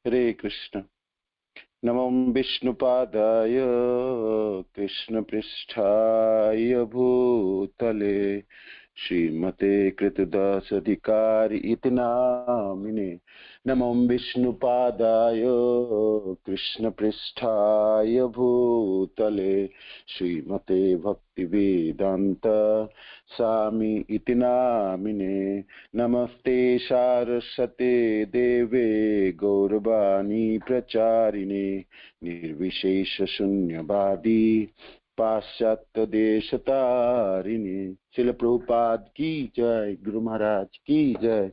हरे कृष्ण। नमो विष्णुपादाय कृष्णपृष्ठाय भूतले श्रीमते कृतदासधिकारी इति नामिने। नमो विष्णुपादाय कृष्णपृष्ठाय भूतले श्रीमते भक्तिवेदांत स्वामी इति नामिने। नमस्ते सारस्वते देवे गौरवाणी प्रचारिणे निर्विशेष शून्यवादी पाश्चात्य देश तारिणी। शिल प्रभुपाद की जय, गुरु महाराज की जय,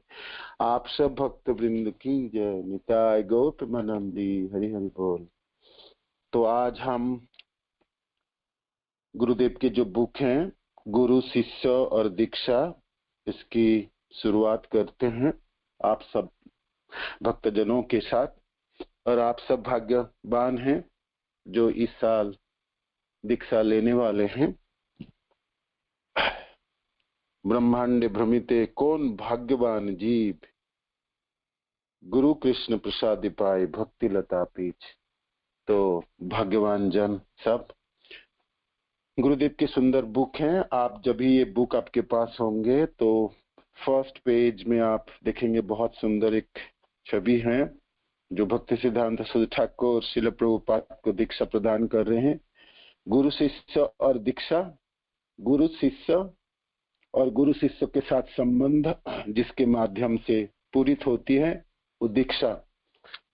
आप सब भक्त वृंद की जय, निताय गौर प्रेमानंदी, हरि हरि बोल। तो आज हम गुरुदेव के जो बुक हैं गुरु शिष्य और दीक्षा, इसकी शुरुआत करते हैं आप सब भक्तजनों के साथ। और आप सब भाग्यवान हैं जो इस साल दीक्षा लेने वाले हैं। ब्रह्मांड भ्रमिते कौन भाग्यवान जीव, गुरु कृष्ण प्रसाद पाए भक्ति लता पीछ। तो भाग्यवान जन सब, गुरुदेव की सुंदर बुक है। आप जब भी ये बुक आपके पास होंगे तो फर्स्ट पेज में आप देखेंगे बहुत सुंदर एक छवि है जो भक्ति सिद्धांत सूर्य ठाकुर शिल प्रभुपाद को दीक्षा प्रदान कर रहे हैं। गुरु शिष्य और दीक्षा, गुरु शिष्य और गुरु शिष्य के साथ संबंध जिसके माध्यम से पूरित होती है वो दीक्षा।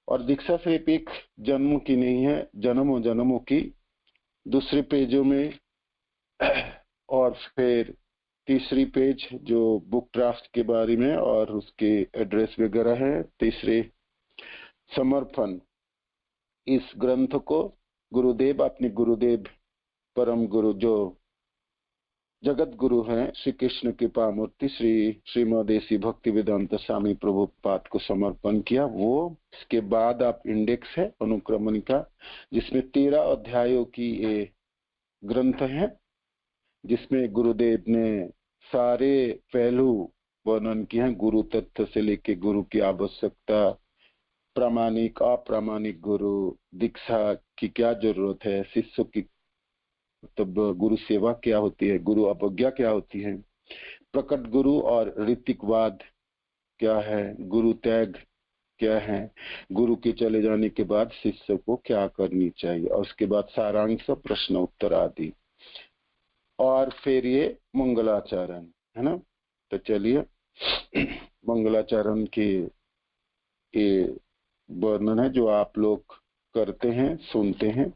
और दीक्षा सिर्फ एक जन्म की नहीं है, जन्मों जन्मों की। दूसरे पेजों में और फिर तीसरी पेज जो बुक ड्राफ्ट के बारे में और उसके एड्रेस वगैरह है। तीसरे समर्पण, इस ग्रंथ को गुरुदेव अपने गुरुदेव परम गुरु जो जगत गुरु हैं श्री कृष्ण कृपा मूर्ति श्री श्रीमदेसी भक्ति वेदांत स्वामी प्रभुपाद को समर्पण किया। वो इसके बाद आप इंडेक्स है अनुक्रमणिका जिसमें 13 अध्यायों की ये ग्रंथ है, जिसमें गुरुदेव ने सारे पहलू वर्णन किए हैं। गुरु तत्व से लेके गुरु की आवश्यकता, प्रामाणिक अप्रामाणिक गुरु, दीक्षा की क्या जरूरत है, शिष्य की तब गुरु सेवा क्या होती है, गुरु अवज्ञा क्या होती है, प्रकट गुरु और ऋतिकवाद क्या है, गुरु त्याग क्या है, गुरु के चले जाने के बाद शिष्य को क्या करनी चाहिए, और उसके बाद सारांश प्रश्न उत्तर आदि। और फिर ये मंगलाचरण है ना। तो चलिए मंगलाचरण के ये वर्णन है जो आप लोग करते हैं, सुनते हैं।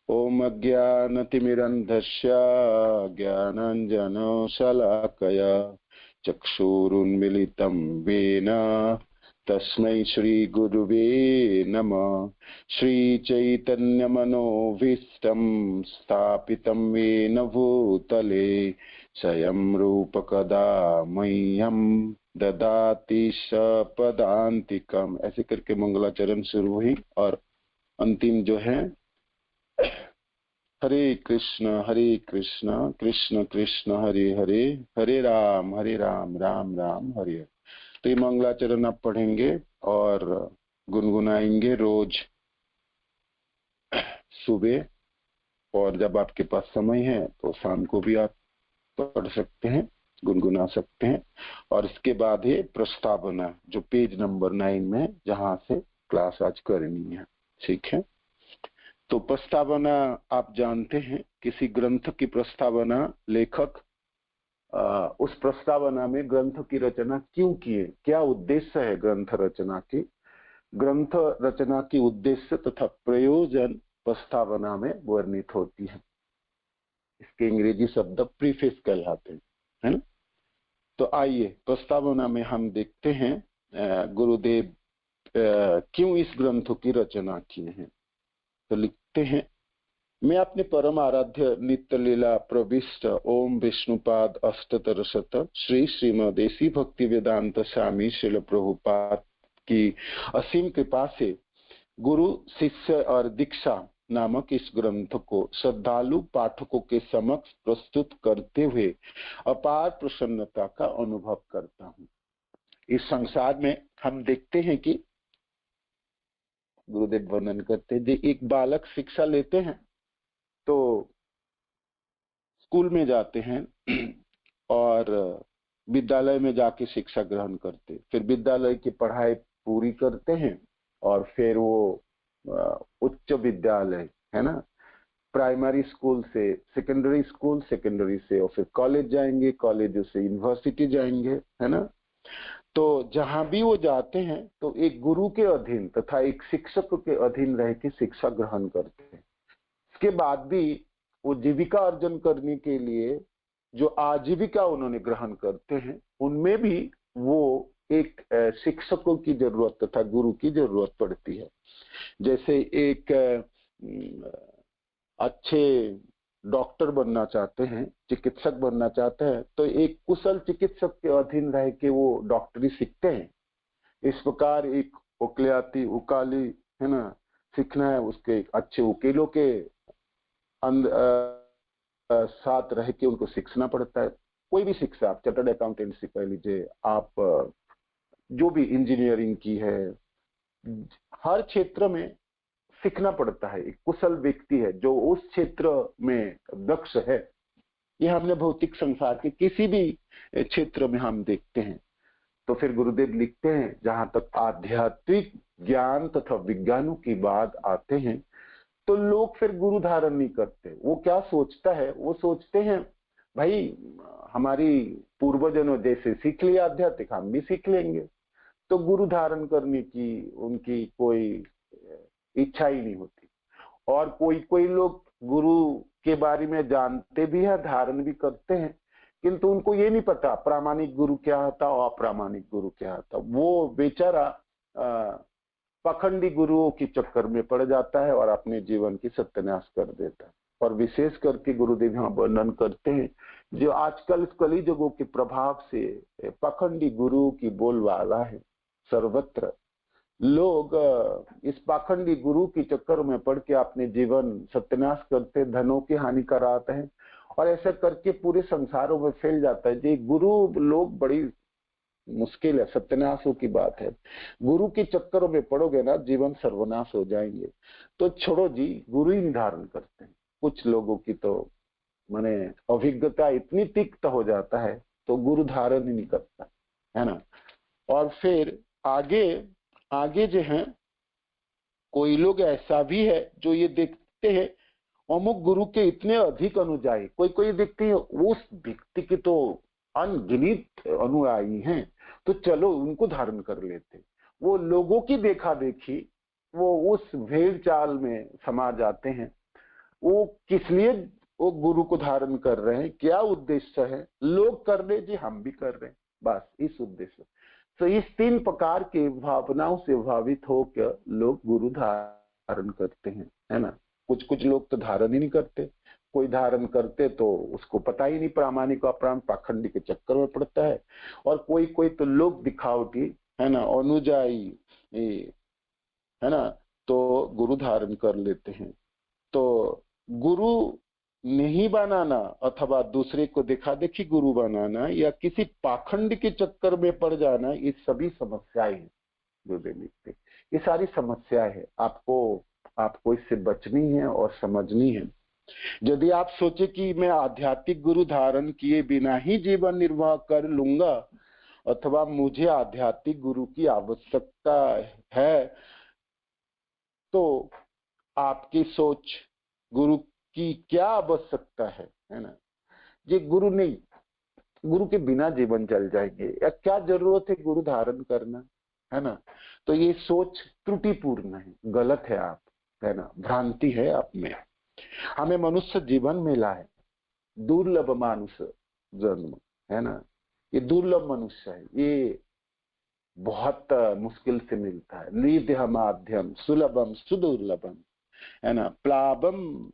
ओम अज्ञानतिमिरन्धस्य ज्ञानाञ्जनो शलाकया चक्षुरुन्मीलितं येन तस्मै श्रीगुरुवे नमः। श्रीचैतन्यमनोभीष्टं स्थापितं येन भूतले स्वयं रूपकदा मह्यं ददाति सपदान्तिकम्। ऐसे करके मंगलाचरण शुरू हुई और अंतिम जो है हरे कृष्ण कृष्ण कृष्ण हरे हरे, हरे राम राम राम हरे हरे। तो ये मंगलाचरण आप पढ़ेंगे और गुनगुनाएंगे रोज सुबह, और जब आपके पास समय है तो शाम को भी आप पढ़ सकते हैं, गुनगुना सकते हैं। और इसके बाद है प्रस्तावना जो पेज नंबर 9 में, जहां से क्लास आज करनी है। ठीक है। तो प्रस्तावना आप जानते हैं, किसी ग्रंथ की प्रस्तावना लेखक उस प्रस्तावना में ग्रंथ की रचना क्यों किए, क्या उद्देश्य है ग्रंथ रचना की, ग्रंथ रचना की उद्देश्य तथा प्रयोजन प्रस्तावना में वर्णित होती है। इसके अंग्रेजी शब्द प्रीफेस कहलाते हैं, है ना। तो आइए प्रस्तावना में हम देखते हैं गुरुदेव क्यों इस ग्रंथ की रचना किए हैं। तो लिखते हैं, मैं अपने परम आराध्य नित्य लीला प्रविष्ट ओम विष्णुपाद अष्टतर शत श्री श्रीमदेसी भक्ति वेदांत स्वामी श्रील प्रभुपाद की असीम कृपा से गुरु शिष्य और दीक्षा नामक इस ग्रंथ को श्रद्धालु पाठकों के समक्ष प्रस्तुत करते हुए अपार प्रसन्नता का अनुभव करता हूँ। इस संसार में हम देखते हैं कि गुरुदेव वर्णन करते हैं, एक बालक शिक्षा लेते हैं तो स्कूल में जाते हैं और विद्यालय में जाके शिक्षा ग्रहण करते, फिर विद्यालय की पढ़ाई पूरी करते हैं और फिर वो उच्च विद्यालय है ना, प्राइमरी स्कूल से सेकेंडरी स्कूल, सेकेंडरी से और फिर कॉलेज जाएंगे, कॉलेज से यूनिवर्सिटी जाएंगे, है ना। तो जहां भी वो जाते हैं तो एक गुरु के अधीन तथा एक शिक्षक के अधीन रह के शिक्षा ग्रहण करते हैं। इसके बाद भी वो जीविका अर्जन करने के लिए जो आजीविका उन्होंने ग्रहण करते हैं, उनमें भी वो एक शिक्षकों की जरूरत तथा गुरु की जरूरत पड़ती है। जैसे एक अच्छे डॉक्टर बनना चाहते हैं, चिकित्सक बनना चाहते हैं, तो एक कुशल चिकित्सक के अधीन रह के वो डॉक्टरी सीखते हैं। इस प्रकार एक उकलियाती उकाली है ना सीखना है, उसके अच्छे वकीलों के साथ रह के उनको सीखना पड़ता है। कोई भी शिक्षा, आप चार्टर्ड अकाउंटेंसी कह लीजिए, आप जो भी इंजीनियरिंग की है, हर क्षेत्र में सीखना पड़ता है। एक कुशल व्यक्ति है जो उस क्षेत्र में दक्ष है, यह हमने भौतिक संसार के किसी भी क्षेत्र में हम देखते हैं। तो फिर गुरुदेव लिखते हैं, जहां तक आध्यात्मिक ज्ञान तथा विज्ञानों की बात आते हैं तो लोग फिर गुरु धारण नहीं करते। वो क्या सोचता है, वो सोचते हैं भाई हमारी पूर्वजनों जैसे सीख लिया आध्यात्मिक, हम भी सीख लेंगे। तो गुरु धारण करने की उनकी कोई इच्छा ही नहीं होती। और कोई कोई लोग गुरु के बारे में जानते भी है, धारण भी करते हैं, किंतु उनको ये नहीं पता प्रामाणिक गुरु क्या होता और अप्रामाणिक गुरु क्या होता। वो बेचारा पाखंडी गुरुओं के चक्कर में पड़ जाता है और अपने जीवन की सत्यानाश कर देता है। और विशेष करके गुरुदेव यहाँ वर्णन करते हैं, जो आजकल इस कली युगों के प्रभाव से पाखंडी गुरु की बोलबाला है सर्वत्र। लोग इस पाखंडी गुरु के चक्कर में पड़ के अपने जीवन सत्यानाश करते, धनों की हानि कराते हैं और ऐसा करके पूरे संसारों में फैल जाता है। जी गुरु लोग बड़ी मुश्किल है, सत्यानाशों की बात है। गुरु के चक्करों में पड़ोगे ना, जीवन सर्वनाश हो जाएंगे। तो छोड़ो जी, गुरु ही निर्धारण करते हैं। कुछ लोगों की तो माने अभिज्ञता इतनी तिक्त हो जाता है तो गुरु धारण ही नहीं करता, है ना। और फिर आगे आगे जो है, कोई लोग ऐसा भी है जो ये देखते हैं अमुक गुरु के इतने अधिक अनुयायी, कोई कोई देखते हैं उस व्यक्ति के तो अनगिनत अनुयायी हैं, तो चलो उनको धारण कर लेते। वो लोगों की देखा देखी वो उस भेड़ चाल में समा जाते हैं। वो किस लिए वो गुरु को धारण कर रहे हैं, क्या उद्देश्य है, लोग कर रहे जी हम भी कर रहे हैं, बस इस उद्देश्य। तो इस 3 प्रकार के भावनाओं से प्रभावित होकर लोग गुरु धारण करते हैं, है ना। कुछ कुछ लोग तो धारण ही नहीं करते, कोई धारण करते तो उसको पता ही नहीं प्रामाणिक अप्रामाणिक, पाखंडी के चक्कर में पड़ता है। और कोई कोई तो लोग दिखावटी है ना, अनुजाई है ना, तो गुरु धारण कर लेते हैं। तो गुरु नहीं बनाना अथवा दूसरे को देखा देखी गुरु बनाना या किसी पाखंड के चक्कर में पड़ जाना, ये सभी समस्याएं हैं गुरुदेव लिखते। ये सारी समस्याएं है, आपको इससे बचनी है और समझनी है। यदि आप सोचे कि मैं आध्यात्मिक गुरु धारण किए बिना ही जीवन निर्वाह कर लूंगा अथवा मुझे आध्यात्मिक गुरु की आवश्यकता है, तो आपकी सोच गुरु की क्या आवश्यकता है ना। ये गुरु नहीं, गुरु के बिना जीवन चल जाएंगे, या क्या जरूरत है गुरु धारण करना, है ना। तो ये सोच त्रुटिपूर्ण है, गलत है आप, है ना, भ्रांति है आप में। हमें मनुष्य जीवन मिला है, दुर्लभ मानुष जन्म, है ना। ये दुर्लभ मनुष्य है, ये बहुत मुश्किल से मिलता है। निध्य माध्यम सुलभम सुदुर्लभम, है ना, प्लाबम,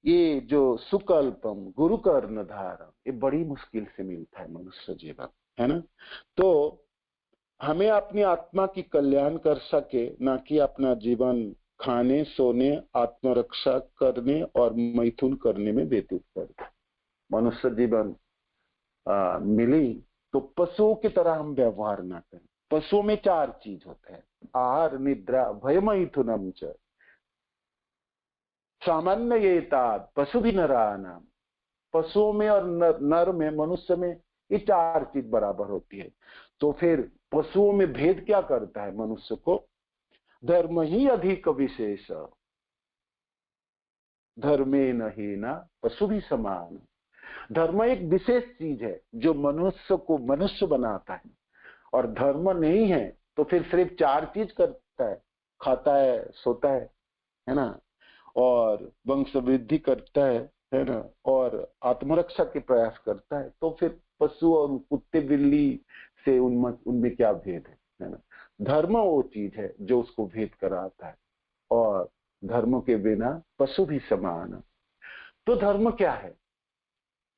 ये जो सुकल्पम गुरु कर्ण धारम, ये बड़ी मुश्किल से मिलता है मनुष्य जीवन, है ना। तो हमें अपनी आत्मा की कल्याण कर सके, ना कि अपना जीवन खाने सोने आत्मरक्षा करने और मैथुन करने में व्यतीत कर। मनुष्य जीवन मिली तो पशुओं की तरह हम व्यवहार ना करें। पशुओं में 4 चीज होते हैं, आहार निद्रा भयमैथुनम च सामान्य ये तात पशु भी नरानाम। पशुओं में और नर में, मनुष्य में ये चार चीज बराबर होती है। तो फिर पशुओं में भेद क्या करता है मनुष्य को? धर्म ही अधिक विशेष, धर्मे नहीं ना पशु भी समान। धर्म एक विशेष चीज है जो मनुष्य को मनुष्य बनाता है, और धर्म नहीं है तो फिर सिर्फ चार चीज करता है, खाता है, सोता है ना, और वंश वृद्धि करता है ना, और आत्मरक्षा के प्रयास करता है। तो फिर पशु और कुत्ते बिल्ली से उनमें क्या भेद है ना? धर्म वो चीज है जो उसको भेद कराता है, और धर्म के बिना पशु भी समान। तो धर्म क्या है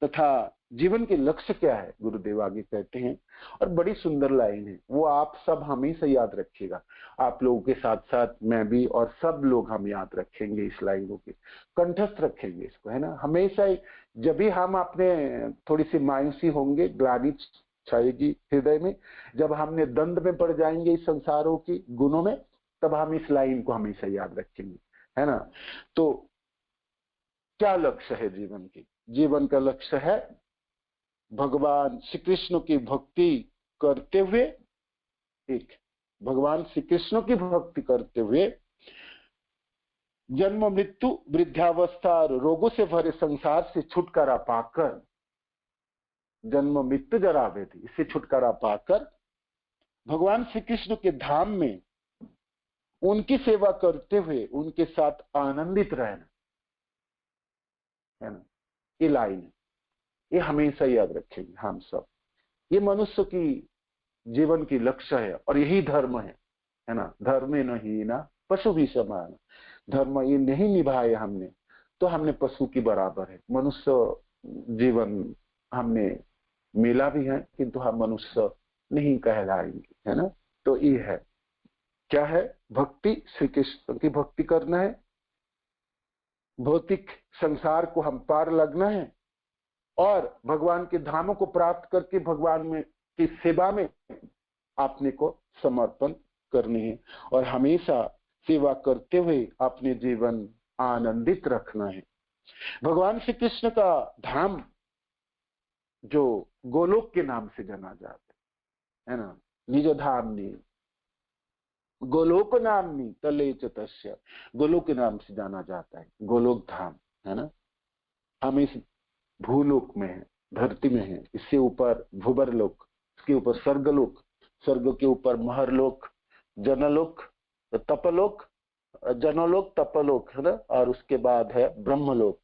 तथा जीवन के लक्ष्य क्या है, गुरुदेव आगे कहते हैं, और बड़ी सुंदर लाइन है, वो आप सब हमेशा याद रखिएगा। आप लोगों के साथ साथ मैं भी और सब लोग हम याद रखेंगे इस लाइन को, कंठस्थ रखेंगे इसको, है ना। हमेशा जब भी हम अपने थोड़ी सी मायूसी होंगे, ग्लानि छाएगी हृदय में, जब हमने दंड में पड़ जाएंगे इस संसारों की गुणों में, तब हम इस लाइन को हमेशा याद रखेंगे, है ना। तो क्या लक्ष्य है जीवन की? जीवन का लक्ष्य है भगवान श्री कृष्ण की भक्ति करते हुए, एक भगवान श्री कृष्ण की भक्ति करते हुए जन्म मृत्यु वृद्धावस्था और रोगों से भरे संसार से छुटकारा पाकर, जन्म मृत्यु जरा व्याधि इससे छुटकारा पाकर भगवान श्री कृष्ण के धाम में उनकी सेवा करते हुए उनके साथ आनंदित रहना, है ना। ये लाइन है, ये हमेशा याद रखेंगे हम सब। ये मनुष्य की जीवन की लक्ष्य है और यही धर्म है ना। धर्मे नहीं ना पशु भी समान। धर्म ये नहीं निभाए हमने तो हमने पशु की बराबर है। मनुष्य जीवन हमने मिला भी है किंतु हम मनुष्य नहीं कहलाएंगे, है ना। तो ये है, क्या है? भक्ति, श्री कृष्ण की भक्ति करना है, भौतिक संसार को हम पार लगना है, और भगवान के धामों को प्राप्त करके भगवान में की सेवा में अपने को समर्पण करनी है, और हमेशा सेवा करते हुए अपने जीवन आनंदित रखना है। भगवान श्री कृष्ण का धाम जो गोलोक के नाम से जाना जाता है ना, निज धामनी गोलोक नामनी तले च तस्य, गोलोक के नाम से जाना जाता है, गोलोक धाम, है ना। हम इस भूलोक में है, धरती में है, इससे ऊपर भूवरलोक, इसके ऊपर स्वर्गलोक, स्वर्ग के ऊपर महरलोक, जनलोक, तपलोक, जनलोक, तपलोक, है ना, और उसके बाद है ब्रह्मलोक।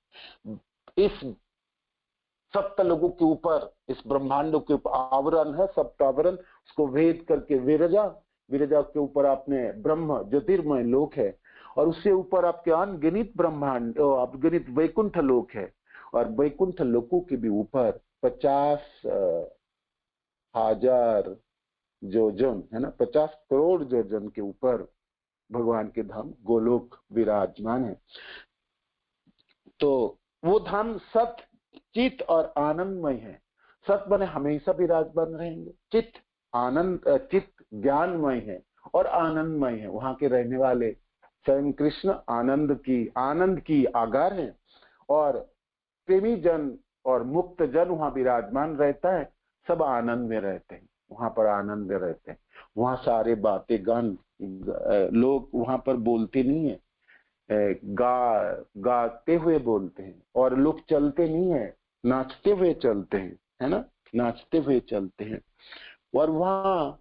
इस सप्तलोकों के ऊपर, इस ब्रह्मांडों के ऊपर आवरण है, सप्तावरण, उसको भेद करके विरजा, विरजा के ऊपर आपने ब्रह्म ज्योतिर्मय लोक है, और उससे ऊपर आपके अनगिनित ब्रह्मांड, अनगिनित वैकुंठ लोक है, और वैकुंठ लोकों के भी ऊपर 50,000 योजन, है ना, 50 करोड़ योजन के ऊपर भगवान के धाम गोलोक विराजमान है। तो वो धाम सत, चित और आनंदमय है। सत बने हमेशा विराजमान रहेंगे, चित आनंद, चित ज्ञानमय है और आनंदमय है। वहां के रहने वाले स्वयं कृष्ण आनंद की आगार है, और प्रेमी जन और मुक्त जन वहां विराजमान रहता है। सब आनंद में रहते हैं, वहां पर आनंद में रहते हैं। वहां सारे बातें गण लोग वहां पर बोलते नहीं है, गाते हुए बोलते हैं, और लोग चलते नहीं है, नाचते हुए चलते हैं, है ना, नाचते हुए चलते हैं। और वहां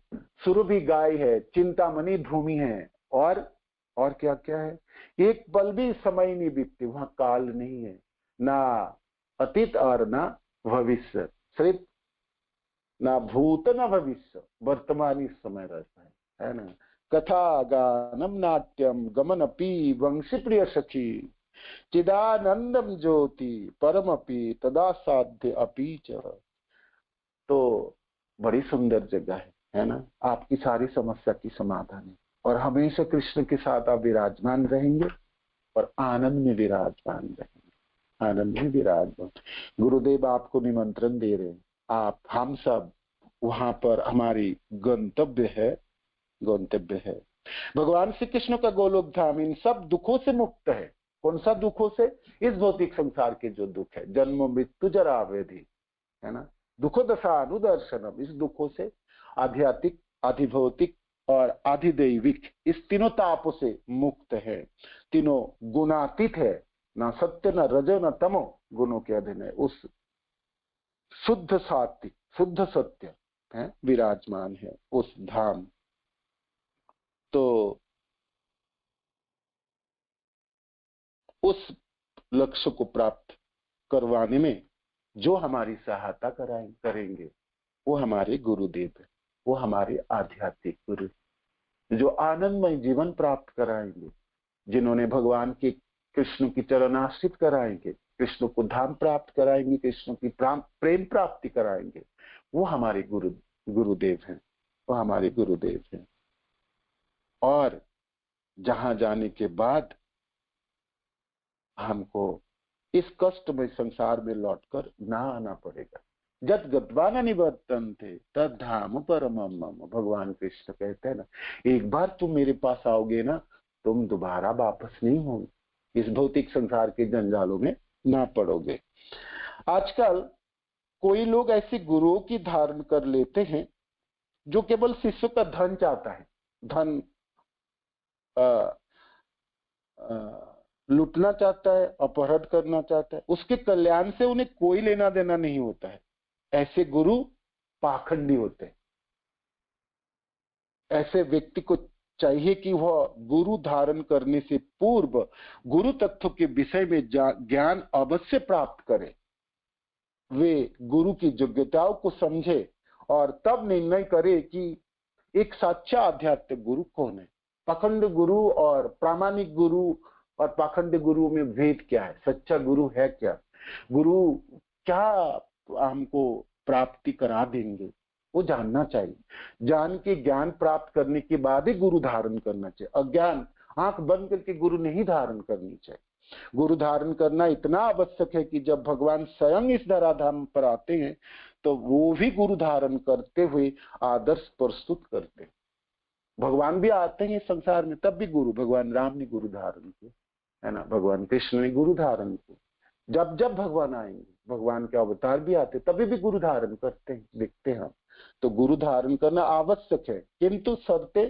सुरभि गाय है, चिंतामणि भूमि है, और क्या क्या है, एक पल भी समय नहीं बीतती, वहां काल नहीं है, ना अतीत और ना भविष्य, सिर्फ ना भूत ना भविष्य, वर्तमान ही समय रहता है ना। कथा गानम नाट्यम गमनपि वंशी प्रिय सखी चिदानंदम ज्योति परमपि तदा साध्य अपि च। तो बड़ी सुंदर जगह है ना। आपकी सारी समस्या की समाधान है, और हमेशा कृष्ण के साथ आप विराजमान रहेंगे और आनंद में विराजमान रहेंगे, आनंद में विराजमान। गुरुदेव आपको निमंत्रण दे रहे हैं, आप हम सब वहां पर, हमारी गंतव्य है। भगवान श्री कृष्ण का गोलोक धाम इन सब दुखों से मुक्त है। कौन सा दुखों से? इस भौतिक संसार के जो दुख है, जन्म मृत्यु जरा व्याधि, है ना, दुखो दशा अनुदर्शनम, इस दुखों से, आध्यात्मिक, आधिभौतिक और आधिदैविक, इस तीनों तापों से मुक्त है। तीनों गुणातीत है, ना सत्य न रजो न तमो गुणों के अधीन है। उस शुद्ध सात्विक, शुद्ध सत्य है, विराजमान है उस धाम। तो उस लक्ष्य को प्राप्त करवाने में जो हमारी सहायता करेंगे वो हमारे गुरुदेव है, वो हमारे आध्यात्मिक गुरु, जो आनंदमय जीवन प्राप्त कराएंगे, जिन्होंने भगवान के कृष्ण की चरणाश्रित कराएंगे, कृष्ण को धाम प्राप्त कराएंगे, कृष्ण की प्रेम प्राप्ति कराएंगे, वो हमारे गुरुदेव हैं, वो हमारे गुरुदेव हैं। और जहां जाने के बाद हमको इस कष्टमय संसार में लौटकर ना आना पड़ेगा। जद गद्वाना निवर्तन्ते तद धाम परमम मम, भगवान कृष्ण कहते हैं ना, एक बार तुम मेरे पास आओगे ना, तुम दोबारा वापस नहीं होगे, इस भौतिक संसार के जंजालों में ना पड़ोगे। आजकल कोई लोग ऐसे गुरुओं की धारण कर लेते हैं जो केवल शिष्य का धन चाहता है, धन लूटना चाहता है, अपहरण करना चाहता है, उसके कल्याण से उन्हें कोई लेना देना नहीं होता है। ऐसे गुरु पाखंडी होते हैं। ऐसे व्यक्ति को चाहिए कि वह गुरु धारण करने से पूर्व गुरु तत्व के विषय में ज्ञान अवश्य प्राप्त करे, वे गुरु की योग्यताओं को समझे और तब निर्णय करे कि एक सच्चा आध्यात्मिक गुरु कौन है। पाखंड गुरु और प्रामाणिक गुरु और पाखंड गुरु में भेद क्या है, सच्चा गुरु है क्या, गुरु क्या हमको प्राप्ति करा देंगे, वो जानना चाहिए। जान के ज्ञान प्राप्त करने के बाद ही गुरु धारण करना चाहिए। अज्ञान आंख बंद करके गुरु नहीं धारण करनी चाहिए। गुरु धारण करना इतना आवश्यक है कि जब भगवान स्वयं इस धराधाम पर आते हैं तो वो भी गुरु धारण करते हुए आदर्श प्रस्तुत करते हैं। भगवान भी आते हैं संसार में, तब भी गुरु, भगवान राम ने गुरु धारण किया, है ना, भगवान कृष्ण ने गुरु धारण किया। जब जब भगवान आएंगे, भगवान के अवतार भी आते, तभी भी गुरु धारण करते हैं, देखते हैं। तो गुरु धारण करना आवश्यक है, किंतु शर्ते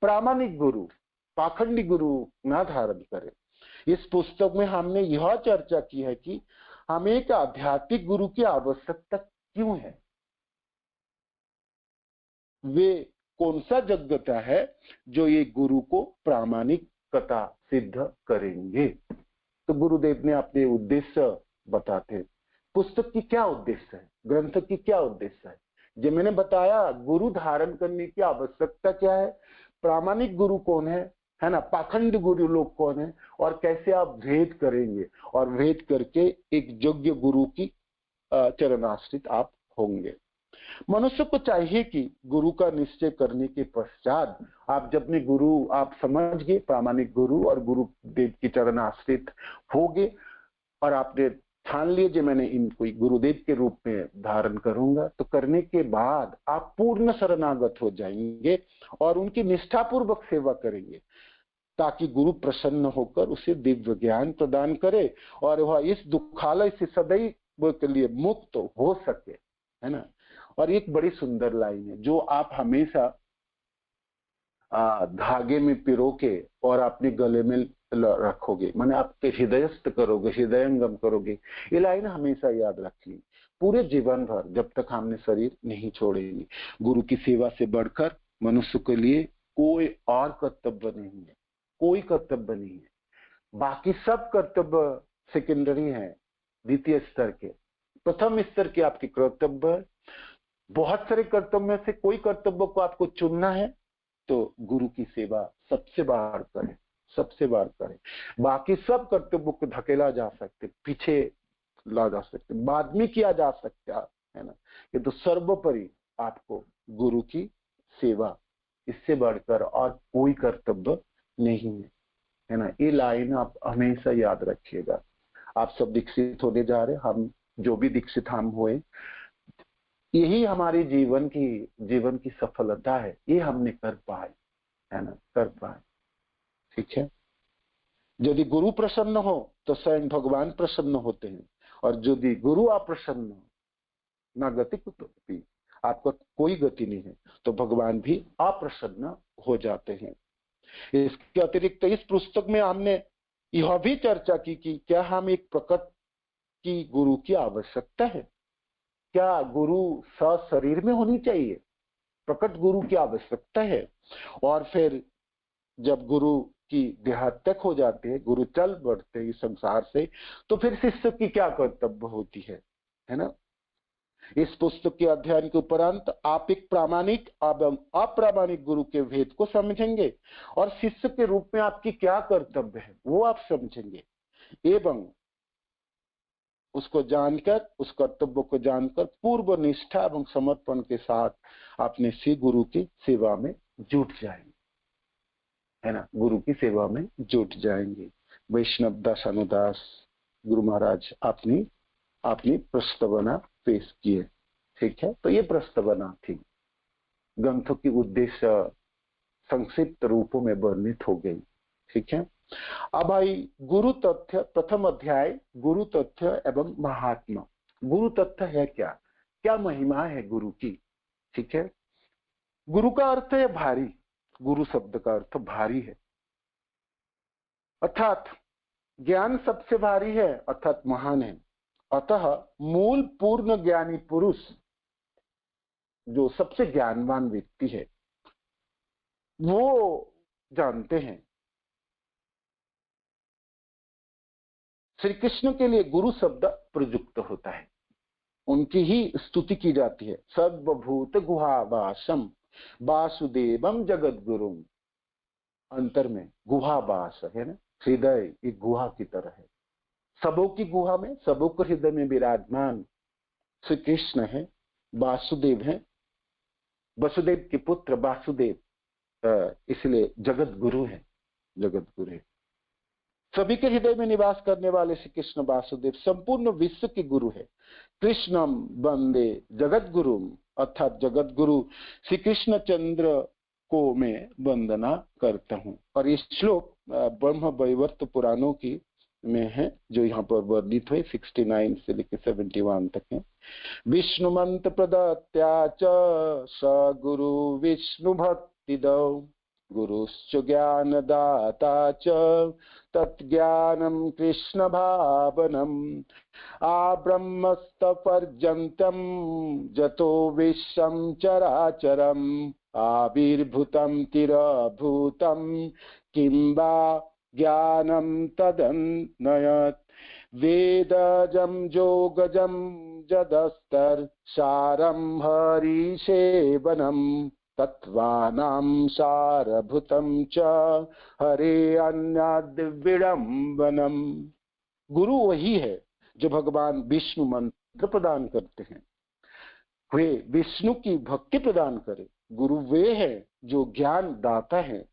प्रामाणिक गुरु, पाखंडी गुरु ना धारण करे। इस पुस्तक में हमने यह चर्चा की है कि हमें एक आध्यात्मिक गुरु की आवश्यकता क्यों है, वे कौन सा योग्यता है जो ये गुरु को प्रामाणिकता सिद्ध करेंगे। तो गुरुदेव ने अपने उद्देश्य बताते, पुस्तक की क्या उद्देश्य है, ग्रंथ की क्या उद्देश्य है। जो मैंने बताया, गुरु धारण करने की आवश्यकता क्या है, प्रामाणिक गुरु कौन है ना, पाखंड गुरु लोग कौन है, और कैसे आप भेद करेंगे, और भेद करके एक योग्य गुरु की चरणाश्रित आप होंगे। मनुष्य को चाहिए कि गुरु का निश्चय करने के पश्चात आप जब ने गुरु आप समझ गए, प्रामाणिक गुरु और गुरुदेव की चरण आश्रित होगे, और आपने ठान लिए जो मैंने इनको गुरुदेव के रूप में धारण करूंगा, तो करने के बाद आप पूर्ण शरणागत हो जाएंगे और उनकी निष्ठापूर्वक सेवा करेंगे, ताकि गुरु प्रसन्न होकर उसे दिव्य ज्ञान प्रदान करे और वह इस दुखालय से सदैव के लिए मुक्त हो सके, है ना। और एक बड़ी सुंदर लाइन है जो आप हमेशा धागे में पिरो के और अपने गले में रखोगे, माने आपके हृदयस्थ करोगे, हृदयंगम करोगे। ये लाइन हमेशा याद रखिए पूरे जीवन भर, जब तक हमने शरीर नहीं छोड़ेंगे। गुरु की सेवा से बढ़कर मनुष्य के लिए कोई और कर्तव्य नहीं है, कोई कर्तव्य नहीं है। बाकी सब कर्तव्य सेकेंडरी है, द्वितीय स्तर के। प्रथम स्तर के आपके कर्तव्य, बहुत सारे कर्तव्य में से कोई कर्तव्य को आपको चुनना है तो गुरु की सेवा सबसे बाहर करें, सबसे बाहर करें। बाकी सब कर्तव्यों को धकेला जा सकते, पीछे ला जा सकते, बाद में किया जा सकता है ना, ये तो सर्वोपरि आपको गुरु की सेवा, इससे बढ़कर और कोई कर्तव्य नहीं है ना। ये लाइन आप हमेशा याद रखिएगा। आप सब दीक्षित होने जा रहे, हम जो भी दीक्षित हम हुए, यही हमारे जीवन की सफलता है, ये हमने कर पाए, है ना, कर पाए। यदि गुरु प्रसन्न हो तो स्वयं भगवान प्रसन्न होते हैं, और यदि गुरु अप्रसन्न हो, ना गति कुतोपि, आपका कोई गति नहीं है, तो भगवान भी अप्रसन्न हो जाते हैं। इसके अतिरिक्त इस पुस्तक में हमने यह भी चर्चा की कि क्या हम एक प्रकट की गुरु की आवश्यकता है, क्या गुरु सशरीर में होनी चाहिए, प्रकट गुरु की आवश्यकता है। और फिर जब गुरु की देहात्तक हो जाते हैं, गुरु चल बढ़ते हैं इस संसार से, तो फिर शिष्य की क्या कर्तव्य होती है ना। इस पुस्तक के अध्ययन के उपरांत आप एक प्रामाणिक एवं अप्रामाणिक गुरु के भेद को समझेंगे, और शिष्य के रूप में आपकी क्या कर्तव्य है वो आप समझेंगे, एवं उसको जानकर, उस कर्तव्य को जानकर पूर्व निष्ठा एवं समर्पण के साथ अपने श्री गुरु की सेवा में जुट जाएंगे, है ना, गुरु की सेवा में जुट जाएंगे। वैष्णव दास अनुदास गुरु महाराज अपनी प्रस्तावना पेश किए। ठीक है, तो ये प्रस्तावना थी, ग्रंथों की उद्देश्य संक्षिप्त रूपों में वर्णित हो गई। ठीक है, अब आई गुरु तथ्य, प्रथम अध्याय गुरु तथ्य एवं महात्मा। गुरु तथ्य है क्या, क्या महिमा है गुरु की। ठीक है, गुरु का अर्थ है भारी, गुरु शब्द का अर्थ भारी है, अर्थात ज्ञान सबसे भारी है, अर्थात महान है। अतः मूल पूर्ण ज्ञानी पुरुष, जो सबसे ज्ञानवान व्यक्ति है, वो जानते हैं श्री कृष्ण के लिए गुरु शब्द प्रयुक्त होता है, उनकी ही स्तुति की जाती है। सर्वभूत गुहावासम वासुदेवम जगत गुरुम, अंतर में गुहावास है ना, हृदय एक गुहा की तरह है, सबों की गुहा में, सबों के हृदय में विराजमान श्री कृष्ण है, वासुदेव है, वसुदेव के पुत्र वासुदेव, इसलिए जगत गुरु है, जगत गुरु है। सभी के हृदय में निवास करने वाले श्री कृष्ण वासुदेव संपूर्ण विश्व के गुरु है। कृष्णम वंदे जगत गुरु, अर्थात जगत गुरु श्री कृष्ण चंद्र को मैं वंदना करता हूँ। और ये श्लोक ब्रह्म वैवर्त पुराणों की में है, जो यहाँ पर वर्णित हुए 69 से लेकर 71 तक है। विष्णु मंत्र प्रदत्या च स गुरु विष्णु भक्तिदौ, गुरुश्च ज्ञानदाता च तत्ज्ञानं कृष्ण भावनम्, आब्रह्मस्तपर्यन्तं जतो विश्वं चराचरम्, आविर्भूतं तिरभूतं किं वा ज्ञानं तदन्नयत्, वेदजं योगजं जदस्तर्सारं हरिसेवनम्, तत्वानां सारभूतं च हरे अन्याद्विडम्बनम्। गुरु वही है जो भगवान विष्णु मंत्र प्रदान करते हैं, वे विष्णु की भक्ति प्रदान करे। गुरु वे है जो ज्ञान दाता है,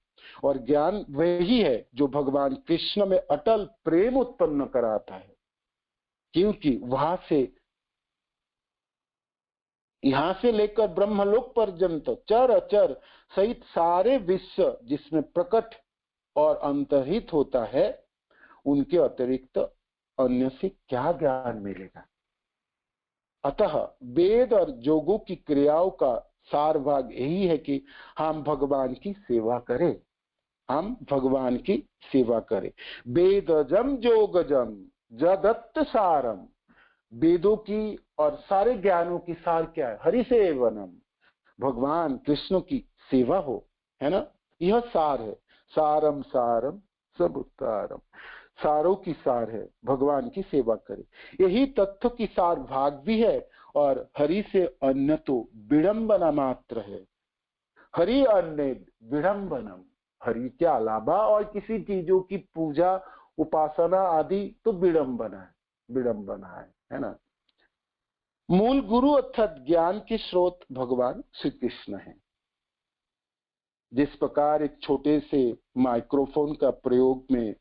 और ज्ञान वही है जो भगवान कृष्ण में अटल प्रेम उत्पन्न कराता है, क्योंकि वहां से, यहां से लेकर ब्रह्मलोक पर्यंत चर अचर सहित सारे विश्व जिसमें प्रकट और अंतर्हित होता है, उनके अतिरिक्त अन्य से क्या ज्ञान मिलेगा। अतः वेद और योगों की क्रियाओं का सार भाग यही है कि हम भगवान की सेवा करें, हम भगवान की सेवा करें। वेदजम योगजम जदत्त सारम, वेदों की और सारे ज्ञानों की सार क्या है, हरिसेवनम, भगवान कृष्ण की सेवा हो, है ना, यह सार है। सारम सारम सब उत्तारम, सारों की सार है, भगवान की सेवा करे, यही तत्व की सार भाग भी है। और हरि से अन्य तो विडंबना मात्र है, हरि अन्य विडंबनम, हरि के अलावा और किसी चीजों की पूजा उपासना आदि तो विडंबना है, विडंबना है ना। मूल गुरु अर्थात ज्ञान के स्रोत भगवान श्री कृष्ण है। जिस प्रकार एक छोटे से माइक्रोफोन का प्रयोग में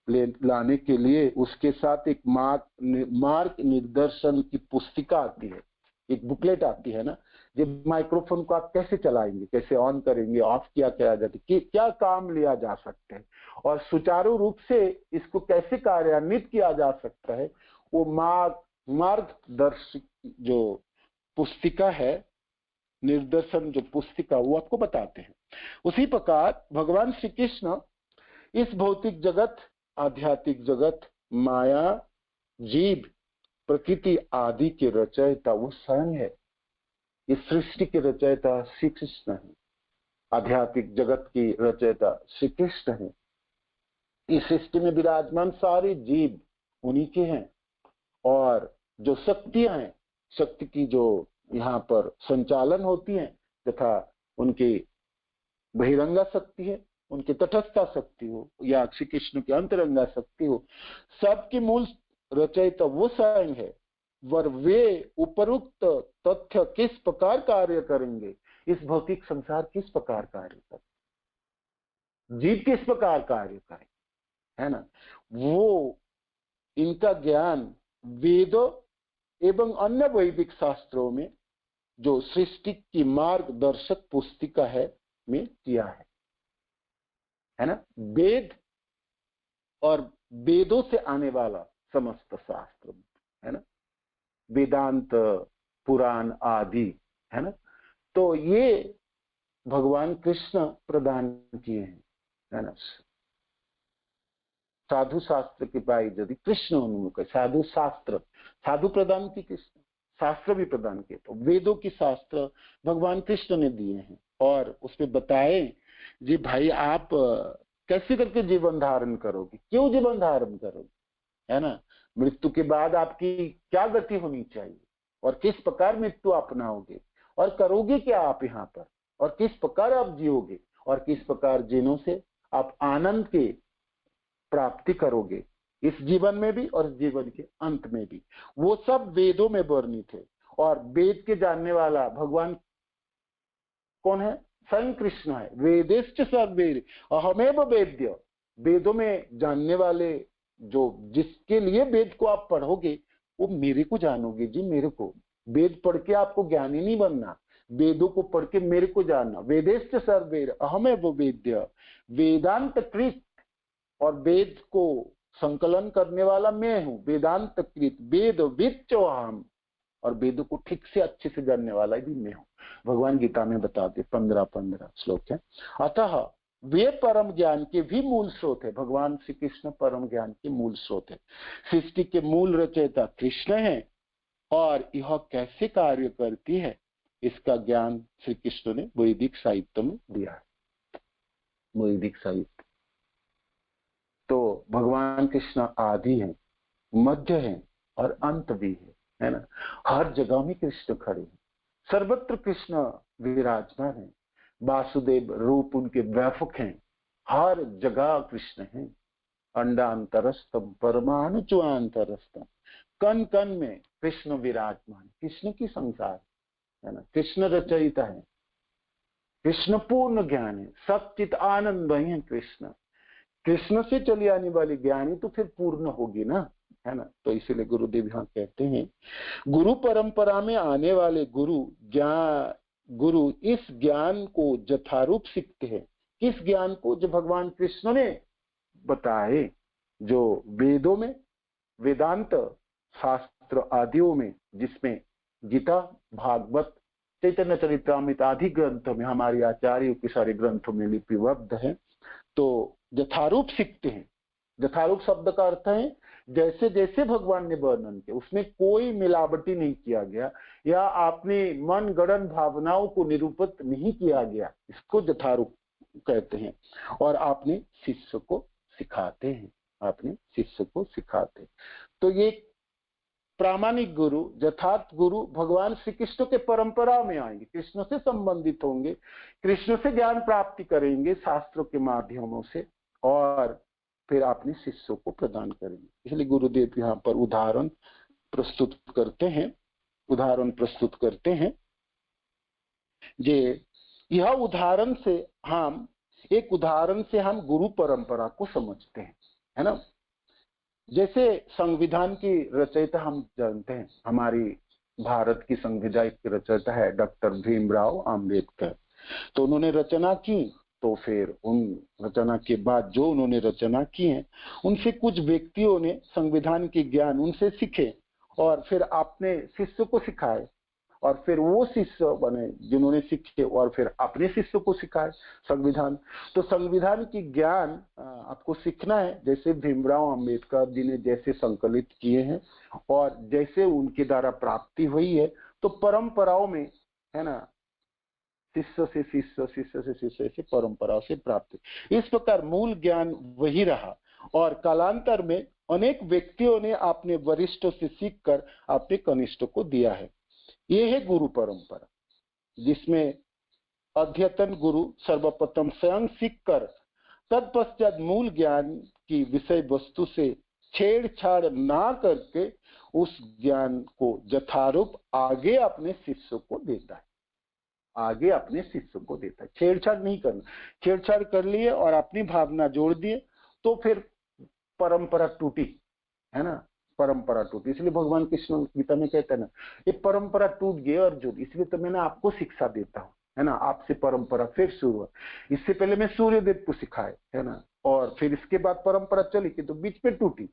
लाने के लिए उसके साथ एक मार्ग निर्देशन की पुस्तिका आती है, एक बुकलेट आती है ना, ये माइक्रोफोन को आप कैसे चलाएंगे, कैसे ऑन करेंगे, ऑफ किया जाता है, क्या काम लिया जा सकता है और सुचारू रूप से इसको कैसे कार्यान्वित किया जा सकता है, वो मार्गदर्शक जो पुस्तिका है, निर्देशन जो पुस्तिका, वो आपको बताते हैं। उसी प्रकार भगवान श्री कृष्ण इस भौतिक जगत, आध्यात्मिक जगत, माया, जीव, प्रकृति आदि के रचयिता वो स्वयं है। इस सृष्टि के रचयिता श्री कृष्ण है, आध्यात्मिक जगत की रचयिता श्री कृष्ण है। इस सृष्टि में विराजमान सारे जीव उन्हीं के हैं, और जो शक्तियां हैं, शक्ति की जो यहाँ पर संचालन होती है, तथा उनकी बहिरंगा शक्ति है, उनकी तटस्था शक्ति हो या श्री कृष्ण की अंतरंगा शक्ति हो, सबकी मूल रचयिता वो स्वयं है। वर वे उपरुक्त तथ्य किस प्रकार कार्य करेंगे, इस भौतिक संसार किस प्रकार कार्य करे, जीव किस प्रकार कार्य करे, है ना, वो इनका ज्ञान वेदों एवं अन्य वैदिक शास्त्रों में जो सृष्टि की मार्गदर्शक पुस्तिका है में किया है ना। वेद और वेदों से आने वाला समस्त शास्त्र, है ना, वेदांत, पुराण आदि, है ना, तो ये भगवान कृष्ण प्रदान किए हैं, है ना। साधु शास्त्र के पाई यदि कृष्ण उन्मुख है, साधु शास्त्र, साधु प्रदान की कृष्ण, शास्त्र भी प्रदान किए, तो वेदों की शास्त्र भगवान कृष्ण ने दिए हैं और उसमें बताए जी भाई आप कैसे करके जीवन धारण करोगे, क्यों जीवन धारण करोगे, है ना, मृत्यु के बाद आपकी क्या गति होनी चाहिए और किस प्रकार मृत्यु अपनाओगे और करोगे क्या आप यहाँ पर, और किस प्रकार आप जियोगे और किस प्रकार जीनों से आप आनंद के प्राप्ति करोगे इस जीवन में भी और जीवन के अंत में भी, वो सब वेदों में वर्णित है। और वेद के जानने वाला भगवान कौन है, स्वयं कृष्ण है। वेदेश्च सर्ववेद अहमेव वेद्य, वेदों में जानने वाले जो जिसके लिए वेद को आप पढ़ोगे वो मेरे को जानोगे जी, मेरे को। वेद पढ़ के आपको ज्ञानी नहीं बनना, वेदों को पढ़ के मेरे को जानना। वेदेश्च सर्ववेद अहमेव वेद्य, वेदांत कृत, और वेद को संकलन करने वाला मैं हूं, वेदांत कृत, वेद विद्यो अहम, और वेदों को ठीक से अच्छे से जानने वाला भी मैं हूं। भगवान गीता में बताते 15 श्लोक है। अतः वे परम ज्ञान के भी मूल स्रोत है, भगवान श्री कृष्ण परम ज्ञान के मूल स्रोत है। सृष्टि के मूल रचयिता कृष्ण है, और यह कैसे कार्य करती है इसका ज्ञान श्री कृष्ण ने वैदिक साहित्य में दिया है। वैदिक साहित्य तो भगवान कृष्ण आदि है, मध्य है और अंत भी है ना। हर जगह में कृष्ण खड़े हैं, सर्वत्र कृष्ण विराजमान है, वासुदेव रूप उनके व्यापक हैं, हर जगह कृष्ण है। अंडांतरस्तम परमाणु चुआंतरस्तम, कण कण में कृष्ण विराजमान, कृष्ण की संसार है ना, कृष्ण रचयिता है, कृष्ण पूर्ण ज्ञान है, सच्चित आनंद वही है कृष्ण। कृष्ण से चली आने वाली ज्ञानी तो फिर पूर्ण होगी ना, है ना। तो इसीलिए गुरुदेव यहाँ कहते हैं गुरु परंपरा में आने वाले गुरु इस ज्ञान को यथारूप सीखते हैं। किस ज्ञान को, जो भगवान कृष्ण ने बताए, जो वेदों में, वेदांत शास्त्र आदियों में, जिसमें गीता, भागवत, चैतन्य चरितामृत आदि ग्रंथों में, हमारे आचार्यों के सारे ग्रंथों में लिपिबद्ध है, तो यथारूप सीखते हैं। यथारूप शब्द का अर्थ है जैसे जैसे भगवान ने वर्णन किया, उसमें कोई मिलावटी नहीं किया गया या आपने मन गणन भावनाओं को निरूपित नहीं किया गया, इसको यथारूप कहते हैं। और आपने शिष्य को सिखाते हैं, आपने शिष्य को सिखाते। तो ये प्रामाणिक गुरु, यथार्थ गुरु भगवान श्री कृष्ण के परंपरा में आएंगे, कृष्ण से संबंधित होंगे, कृष्ण से ज्ञान प्राप्ति करेंगे शास्त्रों के माध्यमों से, और फिर अपने शिष्यों को प्रदान करेंगे। इसलिए गुरुदेव यहाँ पर उदाहरण प्रस्तुत करते हैं, उदाहरण प्रस्तुत करते हैं। जे यह उदाहरण से हम, एक उदाहरण से हम गुरु परंपरा को समझते हैं, है ना। जैसे संविधान की रचयिता हम जानते हैं, हमारी भारत की संविधान के रचयिता है डॉक्टर भीमराव अंबेडकर। तो उन्होंने रचना की, तो फिर उन रचना के बाद जो उन्होंने रचना की है उनसे कुछ व्यक्तियों ने संविधान के ज्ञान उनसे सीखे और फिर अपने शिष्य को सिखाए, और फिर वो शिष्य बने जिन्होंने सीखे और फिर अपने शिष्य को सिखाए संविधान। तो संविधान की ज्ञान आपको सीखना है, जैसे भीमराव अंबेडकर जी ने जैसे संकलित किए हैं और जैसे उनके द्वारा प्राप्ति हुई है, तो परंपराओं में, है ना, शिष्य से शिष्य, शिष्य से शिष्य, ऐसे परंपराओं से प्राप्त। इस प्रकार मूल ज्ञान वही रहा और कालांतर में अनेक व्यक्तियों ने अपने वरिष्ठों से सीखकर अपने कनिष्ठ को दिया है। ये है गुरु परंपरा, जिसमें अध्यतन गुरु सर्वप्रथम स्वयं सीखकर तत्पश्चात मूल ज्ञान की विषय वस्तु से छेड़छाड़ ना करके उस ज्ञान को यथारूप आगे अपने शिष्यों को देता है, आगे अपने शिष्यों को देता है। छेड़छाड़ नहीं करना, छेड़छाड़ कर लिए और अपनी भावना जोड़ दिए तो फिर परंपरा टूटी, है ना, परंपरा टूटी। इसलिए भगवान कृष्ण गीता में कहते हैं ना, ये परंपरा टूट गई अर्जुन, इसलिए तो मैंने आपको शिक्षा देता हूँ, है ना, आपसे परंपरा फिर शुरू हुआ। इससे पहले मैं सूर्य देव को सिखाए, है ना, और फिर इसके बाद परंपरा चली कि तो बीच में टूटी,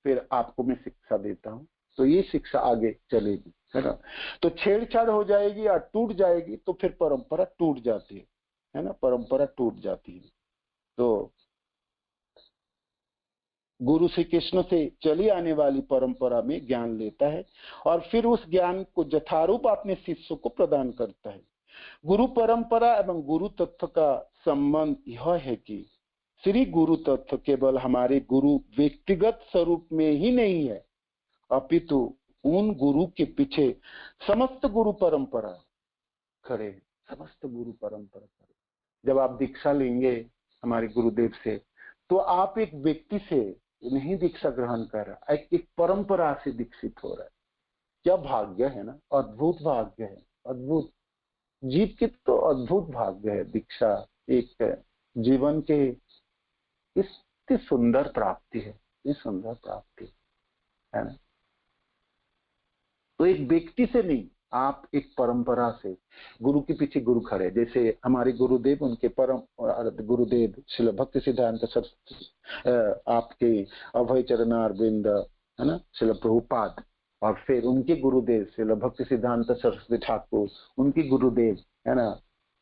फिर आपको मैं शिक्षा देता हूँ, तो ये शिक्षा आगे चलेगी, है ना। तो छेड़छाड़ हो जाएगी या टूट जाएगी तो फिर परंपरा टूट जाती है ना, परंपरा टूट जाती है। तो गुरु श्री कृष्ण से चली आने वाली परंपरा में ज्ञान लेता है और फिर उस ज्ञान को यथारूप अपने शिष्यों को प्रदान करता है। गुरु परंपरा एवं गुरु तत्व का संबंध यह है कि श्री गुरु तत्व केवल हमारे गुरु व्यक्तिगत स्वरूप में ही नहीं है, अपितु उन गुरु के पीछे समस्त गुरु परंपरा खड़े, समस्त गुरु परंपरा खड़े। जब आप दीक्षा लेंगे हमारे गुरुदेव से, तो आप एक व्यक्ति से नहीं दीक्षा ग्रहण कर रहा, एक परंपरा से दीक्षित हो रहा है। क्या भाग्य है ना, अद्भुत भाग्य है, अद्भुत। जीव की तो अद्भुत भाग्य है दीक्षा, एक जीवन के इतनी सुंदर प्राप्ति है, इतनी सुंदर प्राप्ति है ना। तो एक व्यक्ति से नहीं, आप एक परंपरा से, गुरु के पीछे गुरु खड़े। जैसे हमारे गुरुदेव, उनके परम गुरुदेव श्रील भक्ति सिद्धांत आपके अभय चरणारविंद, है ना, श्रील प्रभुपाद, और फिर उनके गुरुदेव श्रील भक्ति सिद्धांत सरस्वती ठाकुर, उनके गुरुदेव, है ना,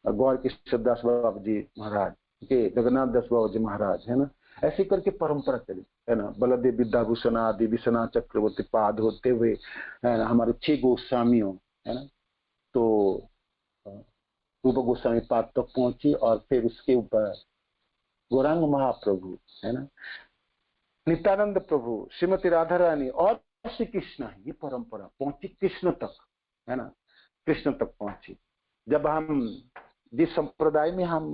गौर कृष्णदास बाबा जी महाराज के, जगन्नाथ दास बाबा जी महाराज, है ना, ऐसे करके परंपरा चली, है ना। बलदेव विद्याभूषण आदि विश्वनाथ चक्रवर्ती पाद होते हुए, है ना, हमारे 6 गोस्वामियों, है ना, तो रूप गोस्वामी पाद तक पहुंची और फिर उसके ऊपर गौरांग महाप्रभु, है ना, नित्यानंद प्रभु, श्रीमती राधा रानी और श्री कृष्ण, ये परंपरा पहुंची कृष्ण तक, है ना, कृष्ण तक पहुंची। जब हम जिस संप्रदाय में हम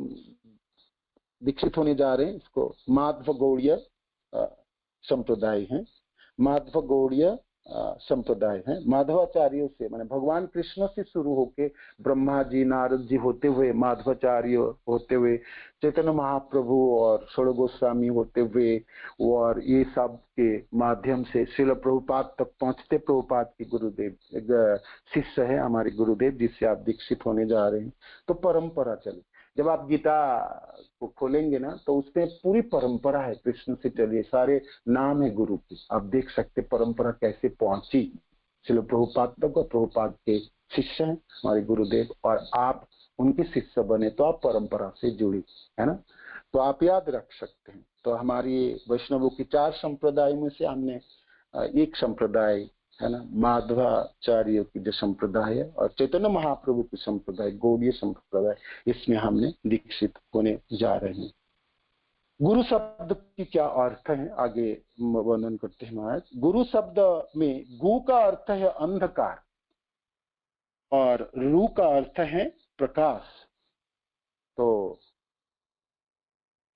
दीक्षित होने जा रहे हैं, इसको माधव गौड़ीय संप्रदाय है, माधव गौड़ीय संप्रदाय है। माधवाचार्यों से, माने भगवान कृष्ण से शुरू होके ब्रह्मा जी, नारद जी होते हुए, माधवाचार्य होते हुए, चैतन्य महाप्रभु और षोड़ गोस्वामी होते हुए, और ये सब के माध्यम से श्रील प्रभुपाद तक पहुंचते। प्रभुपाद के गुरुदेव एक शिष्य है हमारे गुरुदेव, जिससे आप दीक्षित होने जा रहे हैं। तो परंपरा चली। जब आप गीता को खोलेंगे ना, तो उसमें पूरी परंपरा है, कृष्ण से चलिए, सारे नाम है गुरु की, आप देख सकते परंपरा कैसे पहुंची श्रील प्रभुपाद तक, और प्रभुपाद के शिष्य हैं हमारे गुरुदेव, और आप उनके शिष्य बने तो आप परंपरा से जुड़ी, है ना। तो आप याद रख सकते हैं। तो हमारी वैष्णवों की 4 संप्रदाय में से हमने एक संप्रदाय, है ना, माधवाचार्य की जो संप्रदाय है, और चैतन्य महाप्रभु की संप्रदाय, गौड़ीय संप्रदाय, इसमें हमने दीक्षित होने जा रहे हैं। गुरु शब्द की क्या अर्थ है, आगे वर्णन करते हैं महाराज। गुरु शब्द में गु का अर्थ है अंधकार और रू का अर्थ है प्रकाश। तो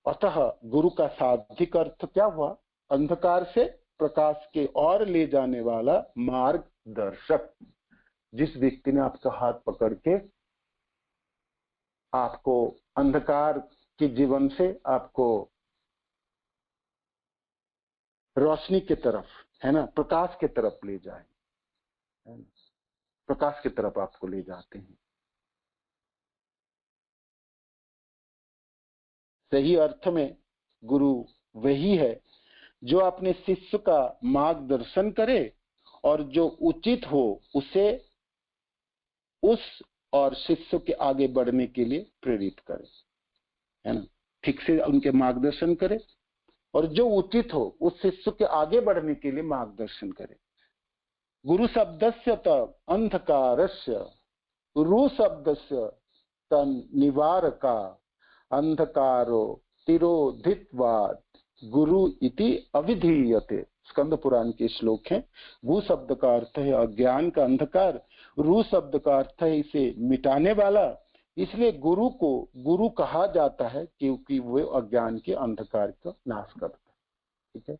अतः गुरु का शाब्दिक अर्थ क्या हुआ, अंधकार से प्रकाश के ओर ले जाने वाला मार्गदर्शक। जिस व्यक्ति ने आपका हाथ पकड़ के आपको अंधकार के जीवन से आपको रोशनी की तरफ, है ना, प्रकाश की तरफ ले जाए, है ना, प्रकाश की तरफ आपको ले जाते हैं। सही अर्थ में गुरु वही है जो अपने शिष्य का मार्गदर्शन करे और जो उचित हो उसे उस और शिष्य के आगे बढ़ने के लिए प्रेरित करे, है ना। ठीक से उनके मार्गदर्शन करे और जो उचित हो उस शिष्य के आगे बढ़ने के लिए मार्गदर्शन करे। गुरु शब्दस्य तब अंधकारस्य, रु शब्दस्य तन निवारका, अंधकारो तिरोधित्वात् गुरु इति अविधीयते। स्कंद पुराण के श्लोक है। गु शब्द का अर्थ है अज्ञान का अंधकार, रु शब्द का अर्थ है इसे मिटाने वाला, इसलिए गुरु को गुरु कहा जाता है क्योंकि वो अज्ञान के अंधकार का नाश करता है। ठीक है,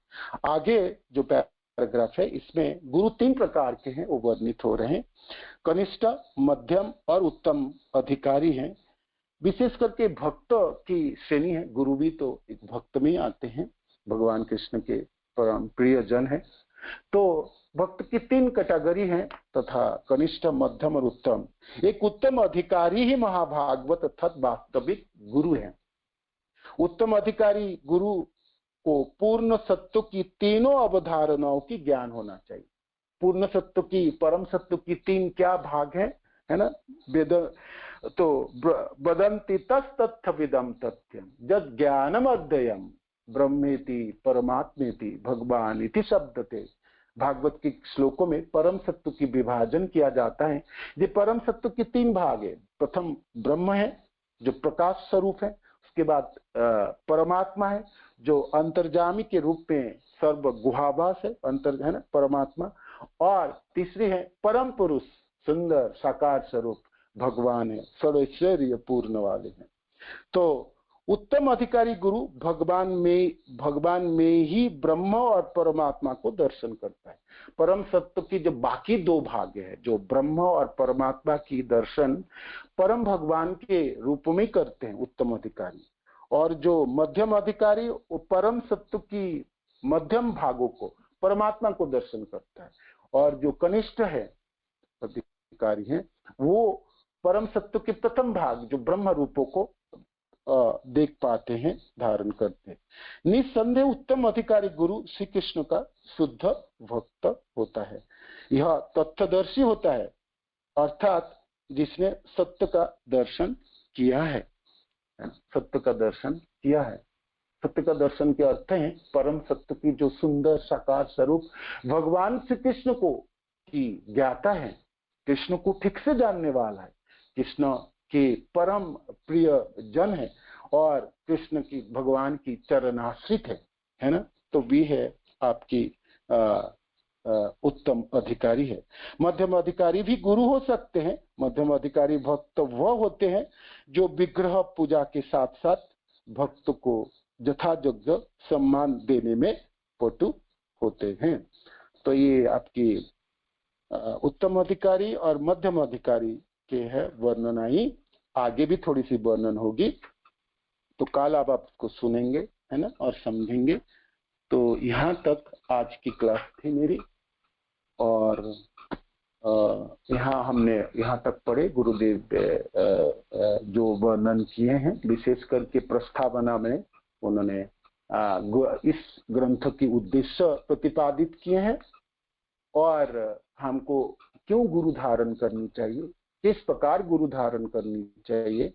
आगे जो पैराग्राफ है इसमें गुरु 3 प्रकार के हैं वो वर्णित हो रहे हैं। कनिष्ठ, मध्यम और उत्तम अधिकारी हैं। विशेष करके भक्त की श्रेणी है। गुरु भी तो एक भक्त में आते हैं, भगवान कृष्ण के परम प्रिय जन है। तो भक्त की 3 कैटेगरी हैं तथा कनिष्ठ, मध्यम और उत्तम। एक उत्तम अधिकारी ही महाभागवत अर्थात वास्तविक गुरु है। उत्तम अधिकारी गुरु को पूर्ण सत्व की तीनों अवधारणाओं की ज्ञान होना चाहिए। पूर्ण सत्व की, परम सत्व की 3 क्या भाग है ना। वेद तो वदन्ति तस्तत्थविदं तथ्यम जद ज्ञानम अध्ययम ब्रह्मेति परमात्मेति भगवान इति शब्दते। भागवत के श्लोकों में परम सत्व की विभाजन किया जाता है। ये परम सत्व के 3 भाग है। प्रथम ब्रह्म है जो प्रकाश स्वरूप है, उसके बाद परमात्मा है जो अंतर्जामी के रूप में सर्व गुहावास है, अंतर है ना परमात्मा, और तीसरी है परम पुरुष सुंदर साकार स्वरूप भगवान है, सर्वैश्वर्य पूर्ण वाले हैं। तो उत्तम अधिकारी गुरु भगवान में ही ब्रह्म और परमात्मा को दर्शन करता है। परम सत्य की जो बाकी 2 भाग है, जो ब्रह्म और परमात्मा की दर्शन परम भगवान के रूप में करते हैं उत्तम अधिकारी। और जो मध्यम अधिकारी वो परम सत्य की मध्यम भागों को, परमात्मा को दर्शन करता है। और जो कनिष्ठ है अधिकारी है वो परम सत्य के प्रथम भाग जो ब्रह्म रूपों को देख पाते हैं, धारण करते हैं। निस्संदेह उत्तम अधिकारी गुरु श्री कृष्ण का शुद्ध भक्त होता है। यह तत्वदर्शी होता है, अर्थात जिसने सत्य का दर्शन किया है। सत्य का दर्शन किया है। सत्य का दर्शन के अर्थ है परम सत्य की जो सुंदर साकार स्वरूप भगवान श्री कृष्ण को की ज्ञाता है, कृष्ण को ठीक से जानने वाला है, कृष्ण के परम प्रिय जन है और कृष्ण की भगवान की चरणाश्रित है ना। तो भी है आपकी उत्तम अधिकारी है। मध्यम अधिकारी भी गुरु हो सकते हैं। मध्यम अधिकारी भक्त वह होते हैं जो विग्रह पूजा के साथ साथ भक्त को यथायोग्य सम्मान देने में पटु होते हैं। तो ये आपकी उत्तम अधिकारी और मध्यम अधिकारी के है वर्णन आई। आगे भी थोड़ी सी वर्णन होगी, तो कल आप उसको सुनेंगे, है ना, और समझेंगे। तो यहाँ तक आज की क्लास थी मेरी। और हमने यहाँ तक पढ़े गुरुदेव जो वर्णन किए हैं, विशेष करके प्रस्तावना में उन्होंने इस ग्रंथ की उद्देश्य प्रतिपादित किए हैं और हमको क्यों गुरु धारण करनी चाहिए, किस प्रकार गुरु धारण करनी चाहिए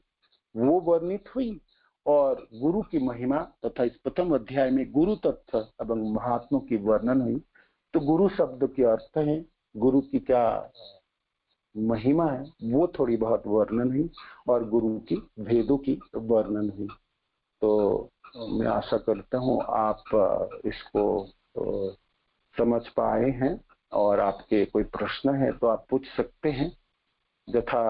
वो वर्णित हुई। और गुरु की महिमा तथा इस प्रथम अध्याय में गुरु तत्व एवं महात्मों की वर्णन हुई। तो गुरु शब्द के अर्थ है, गुरु की क्या महिमा है वो थोड़ी बहुत वर्णन हुई और गुरु की भेदों की वर्णन हुई। तो मैं आशा करता हूँ आप इसको समझ पाए हैं और आपके कोई प्रश्न है तो आप पूछ सकते हैं। यथा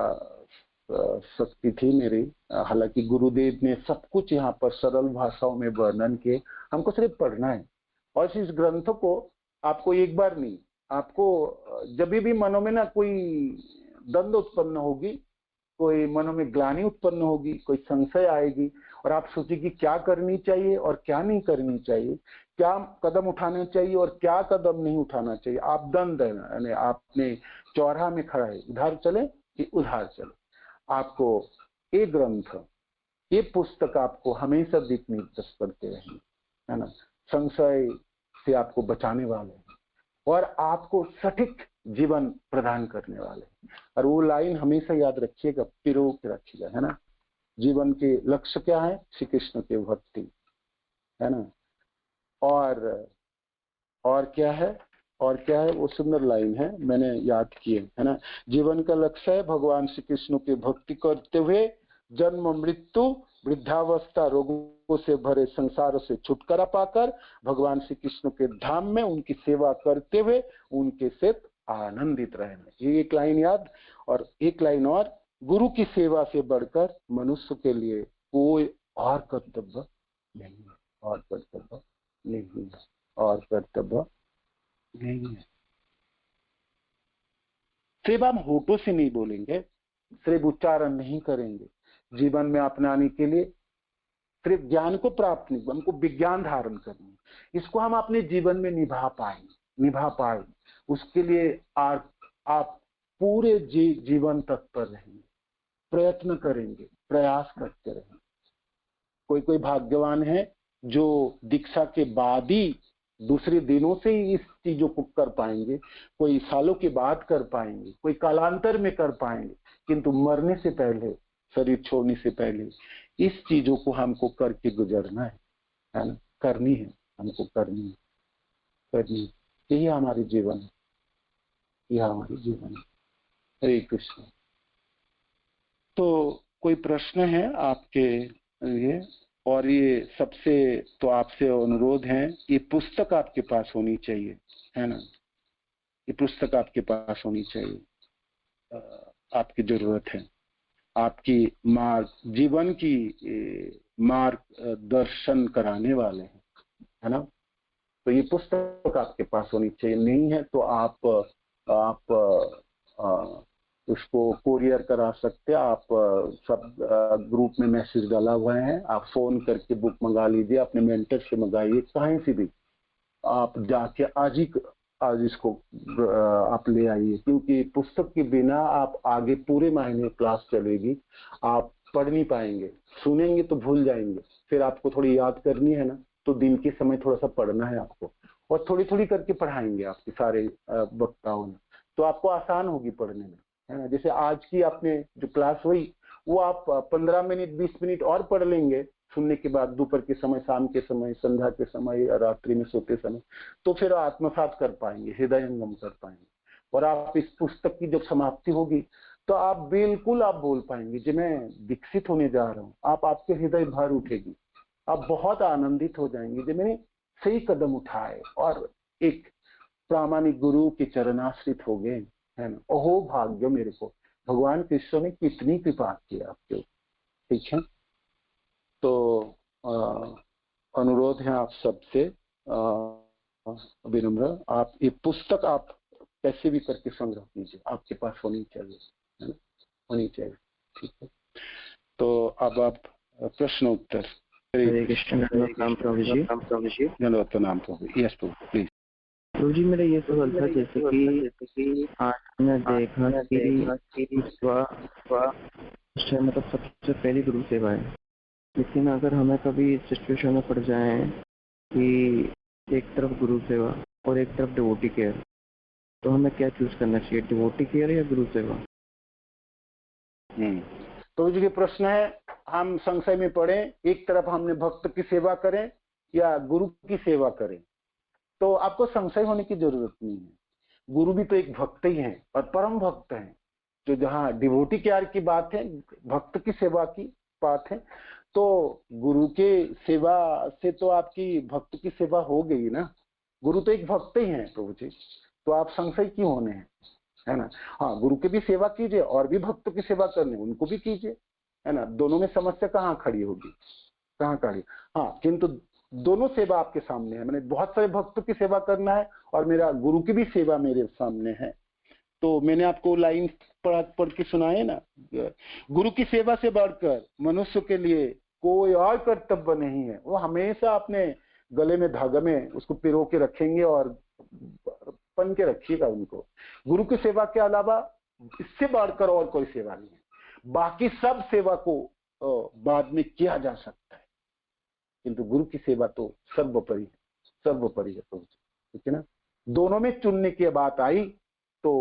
शक्ति थी मेरी। हालांकि गुरुदेव ने सब कुछ यहाँ पर सरल भाषाओं में वर्णन किए, हमको सिर्फ पढ़ना है। और इस ग्रंथ को आपको एक बार नहीं, आपको जब भी मनों में ना कोई द्वंद्व उत्पन्न होगी, कोई मनों में ग्लानि उत्पन्न होगी, कोई संशय आएगी, और आप सोचिए कि क्या करनी चाहिए और क्या नहीं करनी चाहिए, क्या कदम उठाना चाहिए और क्या कदम नहीं उठाना चाहिए। आप दंड यानी आपने चौराहा में खड़ा है, इधर चले कि उधर चले। आपको ये ग्रंथ, ये पुस्तक आपको हमेशा दिक निर्देश करते रहेंगे, है ना, संशय से आपको बचाने वाले हैं और आपको सटीक जीवन प्रदान करने वाले हैं। और वो लाइन हमेशा याद रखिएगा, पिरो के रखिएगा, है ना। जीवन के लक्ष्य क्या है? श्री कृष्ण के भक्ति, है ना। और क्या है? और क्या है? वो सुंदर लाइन है, मैंने याद की है ना। जीवन का लक्ष्य है भगवान श्री कृष्ण की भक्ति करते हुए जन्म मृत्यु वृद्धावस्था रोगों से भरे संसार से छुटकारा पाकर भगवान श्री कृष्ण के धाम में उनकी सेवा करते हुए उनके से आनंदित रहना। ये एक लाइन याद। और एक लाइन और, गुरु की सेवा से बढ़कर मनुष्य के लिए कोई और कर्तव्य नहीं है, और कर्तव्य नहीं है, और कर्तव्य नहीं है। सिर्फ हम होठों से नहीं बोलेंगे, सिर्फ उच्चारण नहीं करेंगे, जीवन में अपनाने के लिए सिर्फ ज्ञान को प्राप्त नहीं, हमको विज्ञान धारण करना है। इसको हम अपने जीवन में निभा पाए उसके लिए आप पूरे जीवन तत्पर रहेंगे, प्रयत्न करेंगे, प्रयास करते रहेंगे। कोई भाग्यवान है जो दीक्षा के बाद ही दूसरे दिनों से ही इस चीजों को कर पाएंगे, कोई सालों के बाद कर पाएंगे, कोई कालांतर में कर पाएंगे, किंतु मरने से पहले, शरीर छोड़ने से पहले इस चीजों को हमको करके गुजरना है ना, करनी है, हमको करनी है। यही हमारी जीवन है, यह हमारी जीवन है। हरे कृष्ण। तो कोई प्रश्न है आपके लिए? और ये सबसे तो आपसे अनुरोध है, ये पुस्तक आपके पास होनी चाहिए, है ना, ये पुस्तक आपके पास होनी चाहिए। आपकी जरूरत है, आपकी मार्ग, जीवन की मार्ग दर्शन कराने वाले हैं, है ना। तो ये पुस्तक आपके पास होनी चाहिए। नहीं है तो आप उसको कोरियर करा सकते हैं। आप सब ग्रुप में मैसेज डाला हुआ है, आप फोन करके बुक मंगा लीजिए, अपने मेंटर से मंगाइए, कहीं से भी आप जाके आज इसको आप ले आइए, क्योंकि पुस्तक के बिना आप आगे पूरे महीने क्लास चलेगी, आप पढ़ नहीं पाएंगे, सुनेंगे तो भूल जाएंगे, फिर आपको थोड़ी याद करनी है ना, तो दिन के समय थोड़ा सा पढ़ना है आपको, और थोड़ी थोड़ी करके पढ़ाएंगे आपके सारे वक्ताओं ने, तो आपको आसान होगी पढ़ने में, है ना। जैसे आज की आपने जो क्लास हुई वो आप 15 मिनट 20 मिनट और पढ़ लेंगे सुनने के बाद, दोपहर के समय, शाम के समय, संध्या के समय, रात्रि में सोते समय, तो फिर आत्मसात कर पाएंगे, हृदयंगम कर पाएंगे। और आप इस पुस्तक की जब समाप्ति होगी तो आप बिल्कुल आप बोल पाएंगे कि मैं विकसित होने जा रहा हूँ। आपके हृदय भर उठेगी, आप बहुत आनंदित हो जाएंगे कि मैंने सही कदम उठाए और एक प्रामाणिक गुरु के चरणाश्रित हो गए, है ना। ओहो भाग्य मेरे को, भगवान कृष्ण ने कितनी कृपा की आपके, ठीक है। तो अनुरोध है आप सबसे विनम्र, आप ये पुस्तक आप कैसे भी करके संग्रह कीजिए, आपके पास होनी चाहिए, है ना, होनी चाहिए, ठीक है। तो अब आप प्रश्न उत्तर। हरे कृष्ण। प्रभु जी। धन्यवाद। प्रणाम प्रभु। Yes Prabhu, please. प्रभु जी, मेरा ये सवाल था, जैसे कि आज हमने देखा कि मतलब सबसे पहली गुरु सेवा है, लेकिन अगर हमें कभी सिचुएशन में पड़ जाए कि एक तरफ गुरु सेवा और एक तरफ डिवोटी केयर, तो हमें क्या चूज करना चाहिए, डिवोटी केयर या गुरु सेवा? तो जी प्रश्न है, हम संशय में पड़े, एक तरफ हमने भक्त की सेवा करें या गुरु की सेवा करें। तो आपको संशय होने की जरूरत नहीं है, गुरु भी तो एक भक्त ही है और परम भक्त है। जो जहाँ डिवोटी केयर की बात है, भक्त की सेवा की बात है, तो गुरु के सेवा से तो आपकी भक्त की सेवा हो गई ना, गुरु तो एक भक्त ही है प्रभु जी, तो आप संशय क्यों होने हैं, है ना। हाँ, गुरु की भी सेवा कीजिए और भी भक्तों की सेवा करने उनको भी कीजिए, है ना। दोनों में समस्या कहाँ खड़ी होगी, कहाँ खड़ी। हाँ, किंतु दोनों सेवा आपके सामने है, मैंने बहुत सारे भक्तों की सेवा करना है और मेरा गुरु की भी सेवा मेरे सामने है। तो मैंने आपको लाइन पढ़ के सुनाए ना, गुरु की सेवा से बढ़कर मनुष्य के लिए कोई और कर्तव्य नहीं है। वो हमेशा अपने गले में धागा में उसको पिरो के रखेंगे और पन के रखिएगा उनको। गुरु की सेवा के अलावा इससे बढ़कर और कोई सेवा नहीं है। बाकी सब सेवा को बाद में किया जा सकता है, किंतु गुरु की सेवा तो सर्वोपरि है, सर्वोपरि है। ठीक है ना। दोनों में चुनने की बात आई तो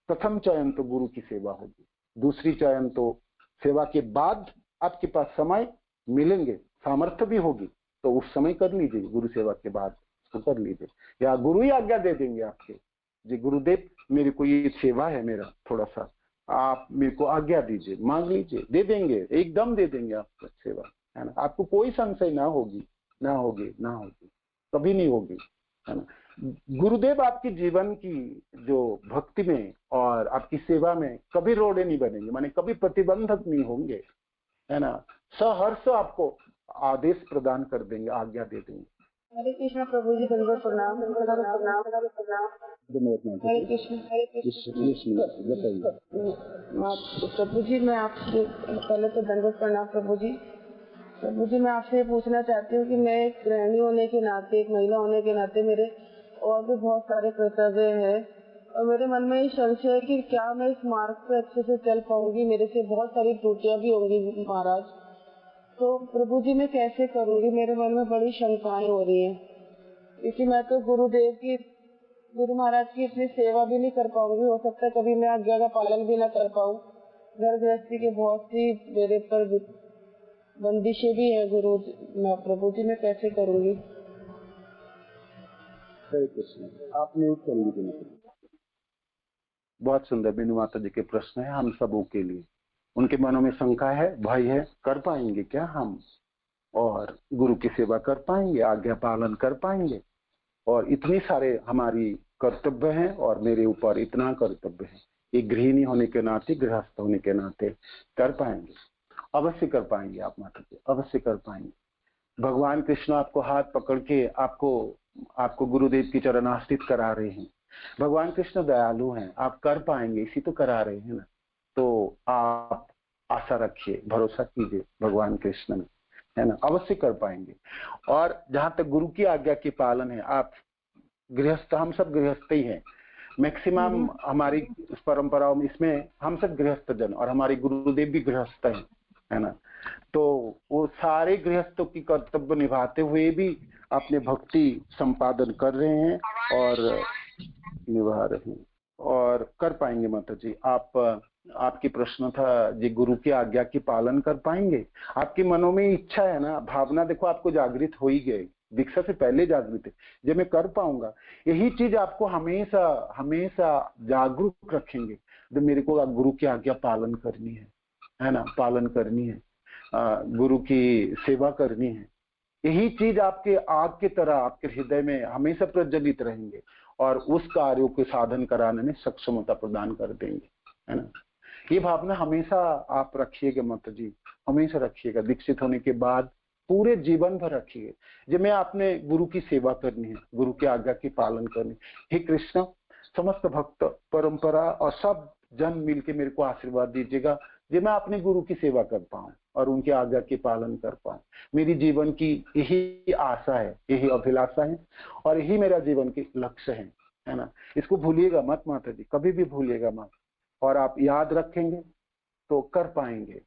प्रथम चयन तो गुरु की सेवा होगी, दूसरी चयन तो सेवा के बाद आपके पास समय मिलेंगे, सामर्थ्य भी होगी तो उस समय कर लीजिए, गुरु सेवा के बाद तो कर लीजिए, या गुरु ही आज्ञा दे देंगे आपके, जी गुरुदेव मेरे को ये सेवा है, मेरा थोड़ा सा आप मेरे को आज्ञा दीजिए, मांग लीजिए, दे देंगे, एकदम दे देंगे आपको सेवा, है ना। आपको कोई संशय ना होगी, ना होगी, ना होगी, कभी नहीं होगी, है ना। गुरुदेव आपके जीवन की जो भक्ति में और आपकी सेवा में कभी रोड़े नहीं बनेंगे, माने कभी प्रतिबंधक नहीं होंगे, है ना। सहर्ष आपको आदेश प्रदान कर देंगे, आज्ञा दे देंगे। हरे कृष्ण प्रभु जी, दंडवत प्रणाम, प्रणाम, प्रणाम। हरे कृष्ण, हरे कृष्ण। बताइए प्रभु जी, मैं आपसे पहले तो दंडवत प्रणाम प्रभु जी। प्रभु जी, मैं आपसे पूछना चाहती हूँ कि मैं एक गृहिणी होने के नाते, एक महिला होने के नाते मेरे और भी बहुत सारे कर्तव्य हैं और मेरे मन में ये संशय है कि क्या मैं इस मार्ग पे अच्छे से चल पाऊंगी। मेरे से बहुत सारी त्रुटियां भी होंगी महाराज, तो प्रभु जी मैं कैसे करूंगी। मेरे मन में बड़ी शंकाएं हो रही हैं, क्योंकि मैं तो गुरुदेव की, गुरु महाराज की इतनी सेवा भी नहीं कर पाऊंगी। हो सकता है कभी मैं आज्ञा का पालन भी न कर पाऊँ। घर गृहस्थी के बहुत सी मेरे पर बंदिशें भी है गुरु, मैं प्रभु जी मैं कैसे करूंगी। हरे कृष्ण। आपने उत्तर लीजिए। बहुत सुंदर बिनु माता जी के प्रश्न है हम सबों के लिए। उनके मनों में शंका है, भय है, कर पाएंगे क्या हम, और गुरु की सेवा कर पाएंगे, आज्ञा पालन कर पाएंगे, और इतनी सारे हमारी कर्तव्य हैं और मेरे ऊपर इतना कर्तव्य है, एक गृहिणी होने के नाते, गृहस्थ होने के नाते कर पाएंगे, अवश्य कर पाएंगे आप माता जी, अवश्य कर पाएंगे। भगवान कृष्ण आपको हाथ पकड़ के आपको गुरुदेव की चरणास्थित करा रहे हैं। भगवान कृष्ण दयालु हैं, आप कर पाएंगे, इसी तो करा रहे हैं ना। तो आप आशा रखिए, भरोसा कीजिए भगवान कृष्ण में, है ना, अवश्य कर पाएंगे। और जहां तक गुरु की आज्ञा की पालन है, आप गृहस्थ, हम सब गृहस्थ ही हैं, मैक्सिमम हमारी परंपराओं में इसमें हम सब गृहस्थ जन, और हमारे गुरुदेव भी गृहस्थ हैं, है ना। तो वो सारे गृहस्थों की कर्तव्य निभाते हुए भी अपने भक्ति संपादन कर रहे हैं और निभा रहे हैं और कर पाएंगे। माता जी, आपकी प्रश्न था जी, गुरु की आज्ञा की पालन कर पाएंगे। आपके मनों में इच्छा है ना, भावना देखो आपको जागृत हो ही गई, दीक्षा से पहले जागृत है, जब मैं कर पाऊंगा, यही चीज आपको हमेशा हमेशा जागरूक रखेंगे। तो मेरे को गुरु की आज्ञा पालन करनी है ना, पालन करनी है, गुरु की सेवा करनी है, यही चीज आपके आग की तरह आपके हृदय में हमेशा प्रज्वलित रहेंगे और उस कार्यों को साधन कराने में सक्षमता प्रदान कर देंगे, है ना। ये भावना हमेशा आप रखिएगा माता जी, हमेशा रखिएगा, दीक्षित होने के बाद पूरे जीवन भर रखिए। जब मैं आपने गुरु की सेवा करनी है, गुरु की आज्ञा की पालन करनी। हे कृष्ण, समस्त भक्त परंपरा और सब जन मिलके मेरे को आशीर्वाद दीजिएगा, जो मैं अपने गुरु की सेवा कर पाऊं और उनकी आज्ञा के पालन कर पाऊं। मेरी जीवन की यही आशा है, यही अभिलाषा है और यही मेरा जीवन के लक्ष्य है ना। इसको भूलिएगा मत माता जी, कभी भी भूलिएगा मत, और आप याद रखेंगे तो कर पाएंगे।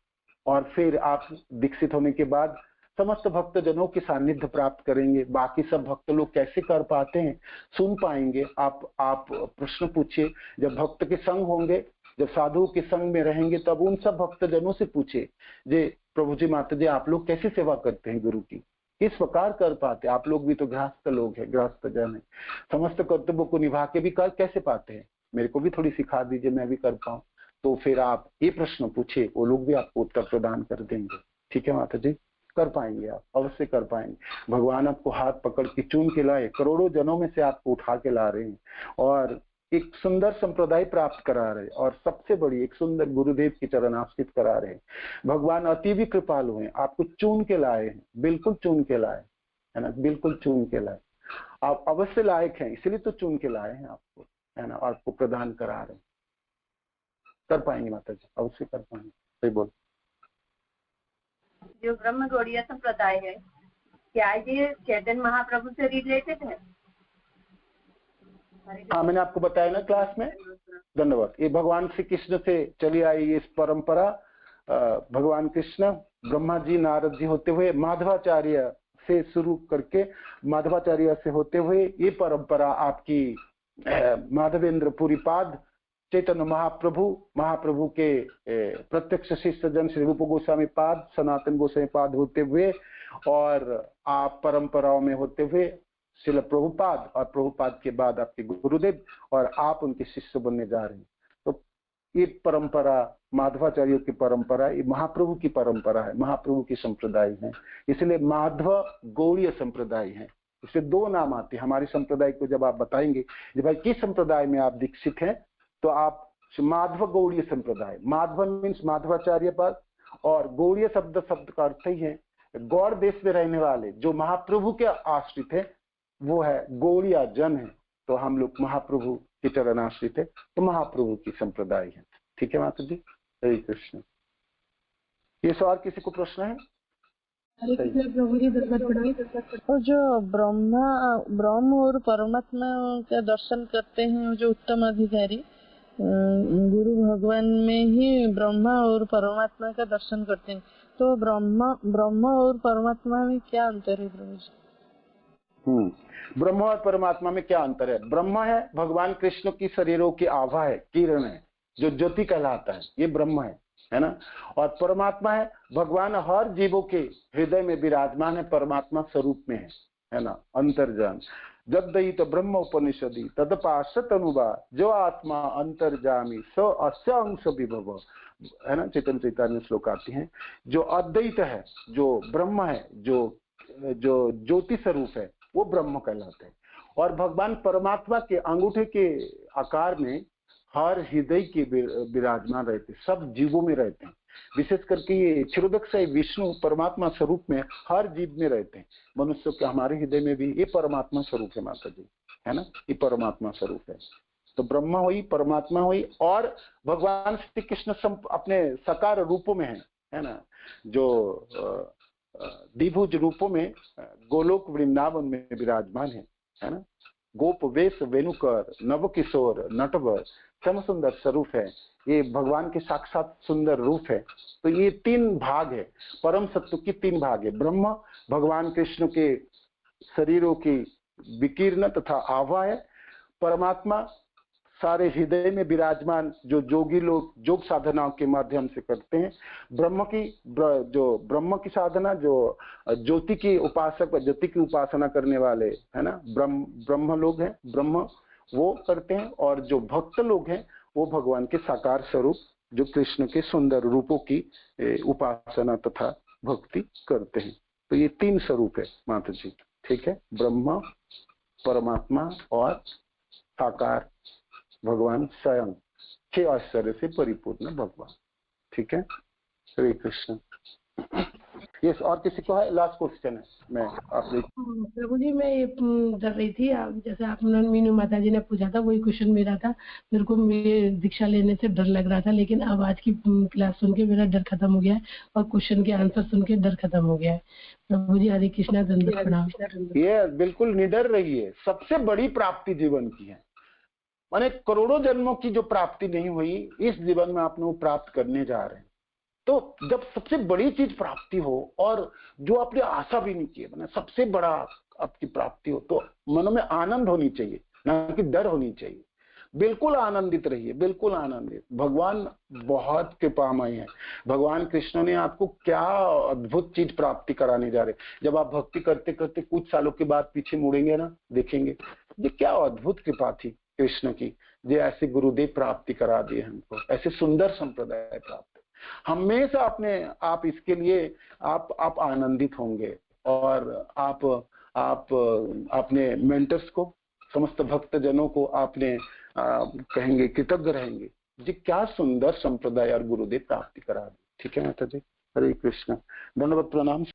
और फिर आप दीक्षित होने के बाद समस्त भक्त जनों की सानिध्य प्राप्त करेंगे। बाकी सब भक्त लोग कैसे कर पाते हैं सुन पाएंगे। आप प्रश्न पूछिए, जब भक्त के संग होंगे, जब साधु के संग में रहेंगे, तब उन सब भक्त जनों से पूछे, जे प्रभु जी माता जी आप लोग कैसे सेवा करते हैं गुरु की, किस प्रकार कर पाते, आप लोग भी तो गृहस्थ लोग हैं, गृहस्थ जन है, समस्त कर्तव्यों को निभा के भी कर कैसे पाते हैं, मेरे को भी थोड़ी सिखा दीजिए, मैं भी कर पाऊं। तो फिर आप ये प्रश्न पूछिए, वो लोग भी आपको उत्तर प्रदान कर देंगे। ठीक है माता जी, कर पाएंगे, आप अवश्य कर पाएंगे। भगवान आपको हाथ पकड़ के चुन के लाए, करोड़ों जनों में से आपको उठा के ला रहे हैं और एक सुंदर संप्रदाय प्राप्त करा रहे हैं और सबसे बड़ी एक सुंदर गुरुदेव की चरणास्थित करा रहे हैं। भगवान अति भी कृपालु हैं, आपको चुन के लाए हैं, बिल्कुल चुन के लाए, है ना, बिल्कुल चुन के लाए। आप अवश्य लायक हैं, इसलिए तो चुन के लाए हैं आपको, है ना, आपको प्रदान करा रहे हैं। कर पाएंगे माता जी, अवश्य कर पाएंगे। सही बोल। जो ब्रह्म गौड़ीय संप्रदाय है, क्या ये चैतन्य महाप्रभु से रिलेटेड है? हाँ, मैंने आपको बताया ना क्लास में। धन्यवाद। ये भगवान श्री कृष्ण से चली आई इस परंपरा। भगवान कृष्ण ब्रह्मा जी, नारद जी होते हुए माधवाचार्य से शुरू करके माधवाचार्य से होते हुए ये परंपरा आपकी माधवेंद्र पुरी पाद, चैतन्य महाप्रभु के प्रत्यक्ष शिष्य जन श्री रूप गोस्वामी पाद, सनातन गोस्वामी पाद होते हुए और आप परंपराओं में होते हुए श्रील प्रभुपाद, और प्रभुपाद के बाद आपके गुरुदेव, और आप उनके शिष्य बनने जा रहे हैं। तो ये परंपरा माधवाचार्यों की परंपरा, ये महाप्रभु की परंपरा है, महाप्रभु की संप्रदाय है, इसलिए माधव गौड़ीय संप्रदाय है। इससे दो नाम आते हैं। हमारे संप्रदाय को जब आप बताएंगे कि भाई किस संप्रदाय में आप दीक्षित हैं, तो आप माधव गौड़ीय संप्रदाय, माधव मीन्स माधवाचार्य पद, और गौड़ीय शब्द का अर्थ ही है गौड़ देश में रहने वाले, जो महाप्रभु के आश्रित है वो है गौड़िया जन है। तो हम लोग महाप्रभु की चरण आश्रित है, तो महाप्रभु की संप्रदाय है। ठीक है माता जी, हरे कृष्ण। ये सवाल किसी को प्रश्न है? और जो ब्रह्म और परमात्मा का दर्शन करते हैं, जो उत्तम अधिकारी गुरु भगवान में ही ब्रह्मा और परमात्मा का दर्शन करते हैं, तो ब्रह्म और परमात्मा में क्या अंतर है प्रभु जी? ब्रह्म और परमात्मा में क्या अंतर है? ब्रह्म है भगवान कृष्ण की शरीरों की आभा है, किरण है, जो ज्योति कहलाता है, ये ब्रह्म है ना। और परमात्मा है भगवान हर जीवों के हृदय में विराजमान है, परमात्मा स्वरूप में है ना, अंतर्जान। जद्दई तो ब्रह्म उपनिषदि तदपाश्रत अनुवा, जो आत्मा अंतर्जामी स अस्य अंश विभव, है ना, चैतन्य चैतन्य श्लोक आती हैं। जो अद्वैत है, जो ब्रह्म है, जो ज्योति स्वरूप है, वो ब्रह्म कहलाते हैं। और भगवान परमात्मा के अंगूठे के आकार में हर हृदय के विराजमान रहते, सब जीवों में रहते हैं। विशेष करके ये क्षीरोदक्षाई विष्णु परमात्मा स्वरूप में हर जीव में रहते हैं। मनुष्य के हमारे हृदय में भी ये परमात्मा स्वरूप है माता जी, है ना, ये परमात्मा स्वरूप है। तो ब्रह्मा हुई, परमात्मा हुई, और भगवान श्री कृष्ण अपने साकार रूपों में है ना, जो द्विभुज रूपों में गोलोक वृंदावन में विराजमान है ना। गोप वेश वेणुकर नव किशोर नटवर सम सुंदर स्वरूप है, ये भगवान के साक्षात सुंदर रूप है। तो ये तीन भाग है, परम सत्व की तीन भाग है। ब्रह्म भगवान कृष्ण के शरीरों की विकीर्ण तथा आभा है। परमात्मा सारे हृदय में विराजमान, जो जोगी लोग योग साधनाओं के माध्यम से करते हैं। ब्रह्म की साधना, जो ज्योति की उपासक, ज्योति की उपासना करने वाले है ना, ब्रह्म लोग हैं, ब्रह्म वो करते हैं। और जो भक्त लोग हैं वो भगवान के साकार स्वरूप, जो कृष्ण के सुंदर रूपों की उपासना तथा भक्ति करते हैं। तो ये तीन स्वरूप है माता जी, ठीक है, ब्रह्म, परमात्मा और साकार भगवान स्वयं, 6 ऐश्वर्य से परिपूर्ण भगवान। ठीक है, हरे कृष्ण। यस, और किसी को है? लास्ट क्वेश्चन है। मैं आपने प्रभु जी, मैं ये कर रही थी, जैसे आपने मीनू माता जी ने पूछा था, वही क्वेश्चन मेरा था। मेरे को दीक्षा लेने से डर लग रहा था, लेकिन अब आज की क्लास सुन के मेरा डर खत्म हो गया है, और क्वेश्चन के आंसर सुन के डर खत्म हो गया है। प्रभु जी, हरे कृष्णा, दंडवत प्रणाम। ये बिल्कुल निडर रहिए, सबसे बड़ी प्राप्ति जीवन की है। माने करोड़ों जन्मों की जो प्राप्ति नहीं हुई, इस जीवन में आप लोग प्राप्त करने जा रहे हैं। तो जब सबसे बड़ी चीज प्राप्ति हो, और जो आपने आशा भी नहीं की, मैंने सबसे बड़ा आपकी प्राप्ति हो, तो मन में आनंद होनी चाहिए, ना कि डर होनी चाहिए। बिल्कुल आनंदित रहिए, बिल्कुल आनंदित। भगवान बहुत कृपामय है। भगवान कृष्ण ने आपको क्या अद्भुत चीज प्राप्ति कराने जा रहे। जब आप भक्ति करते करते कुछ सालों के बाद पीछे मुड़ेंगे ना, देखेंगे ये क्या अद्भुत कृपा थी कृष्ण की, ये ऐसे गुरुदेव प्राप्ति करा दिए हमको, ऐसे सुंदर संप्रदाय प्राप्त। हमेशा आप इसके लिए आप आनंदित होंगे, और आप अपने मेंटर्स को, समस्त भक्त जनों को आपने कहेंगे, कृतज्ञ रहेंगे, जी क्या सुंदर संप्रदाय और गुरुदेव प्राप्ति करा दी। ठीक है माता जी, हरे कृष्ण, धन्यवाद, प्रणाम।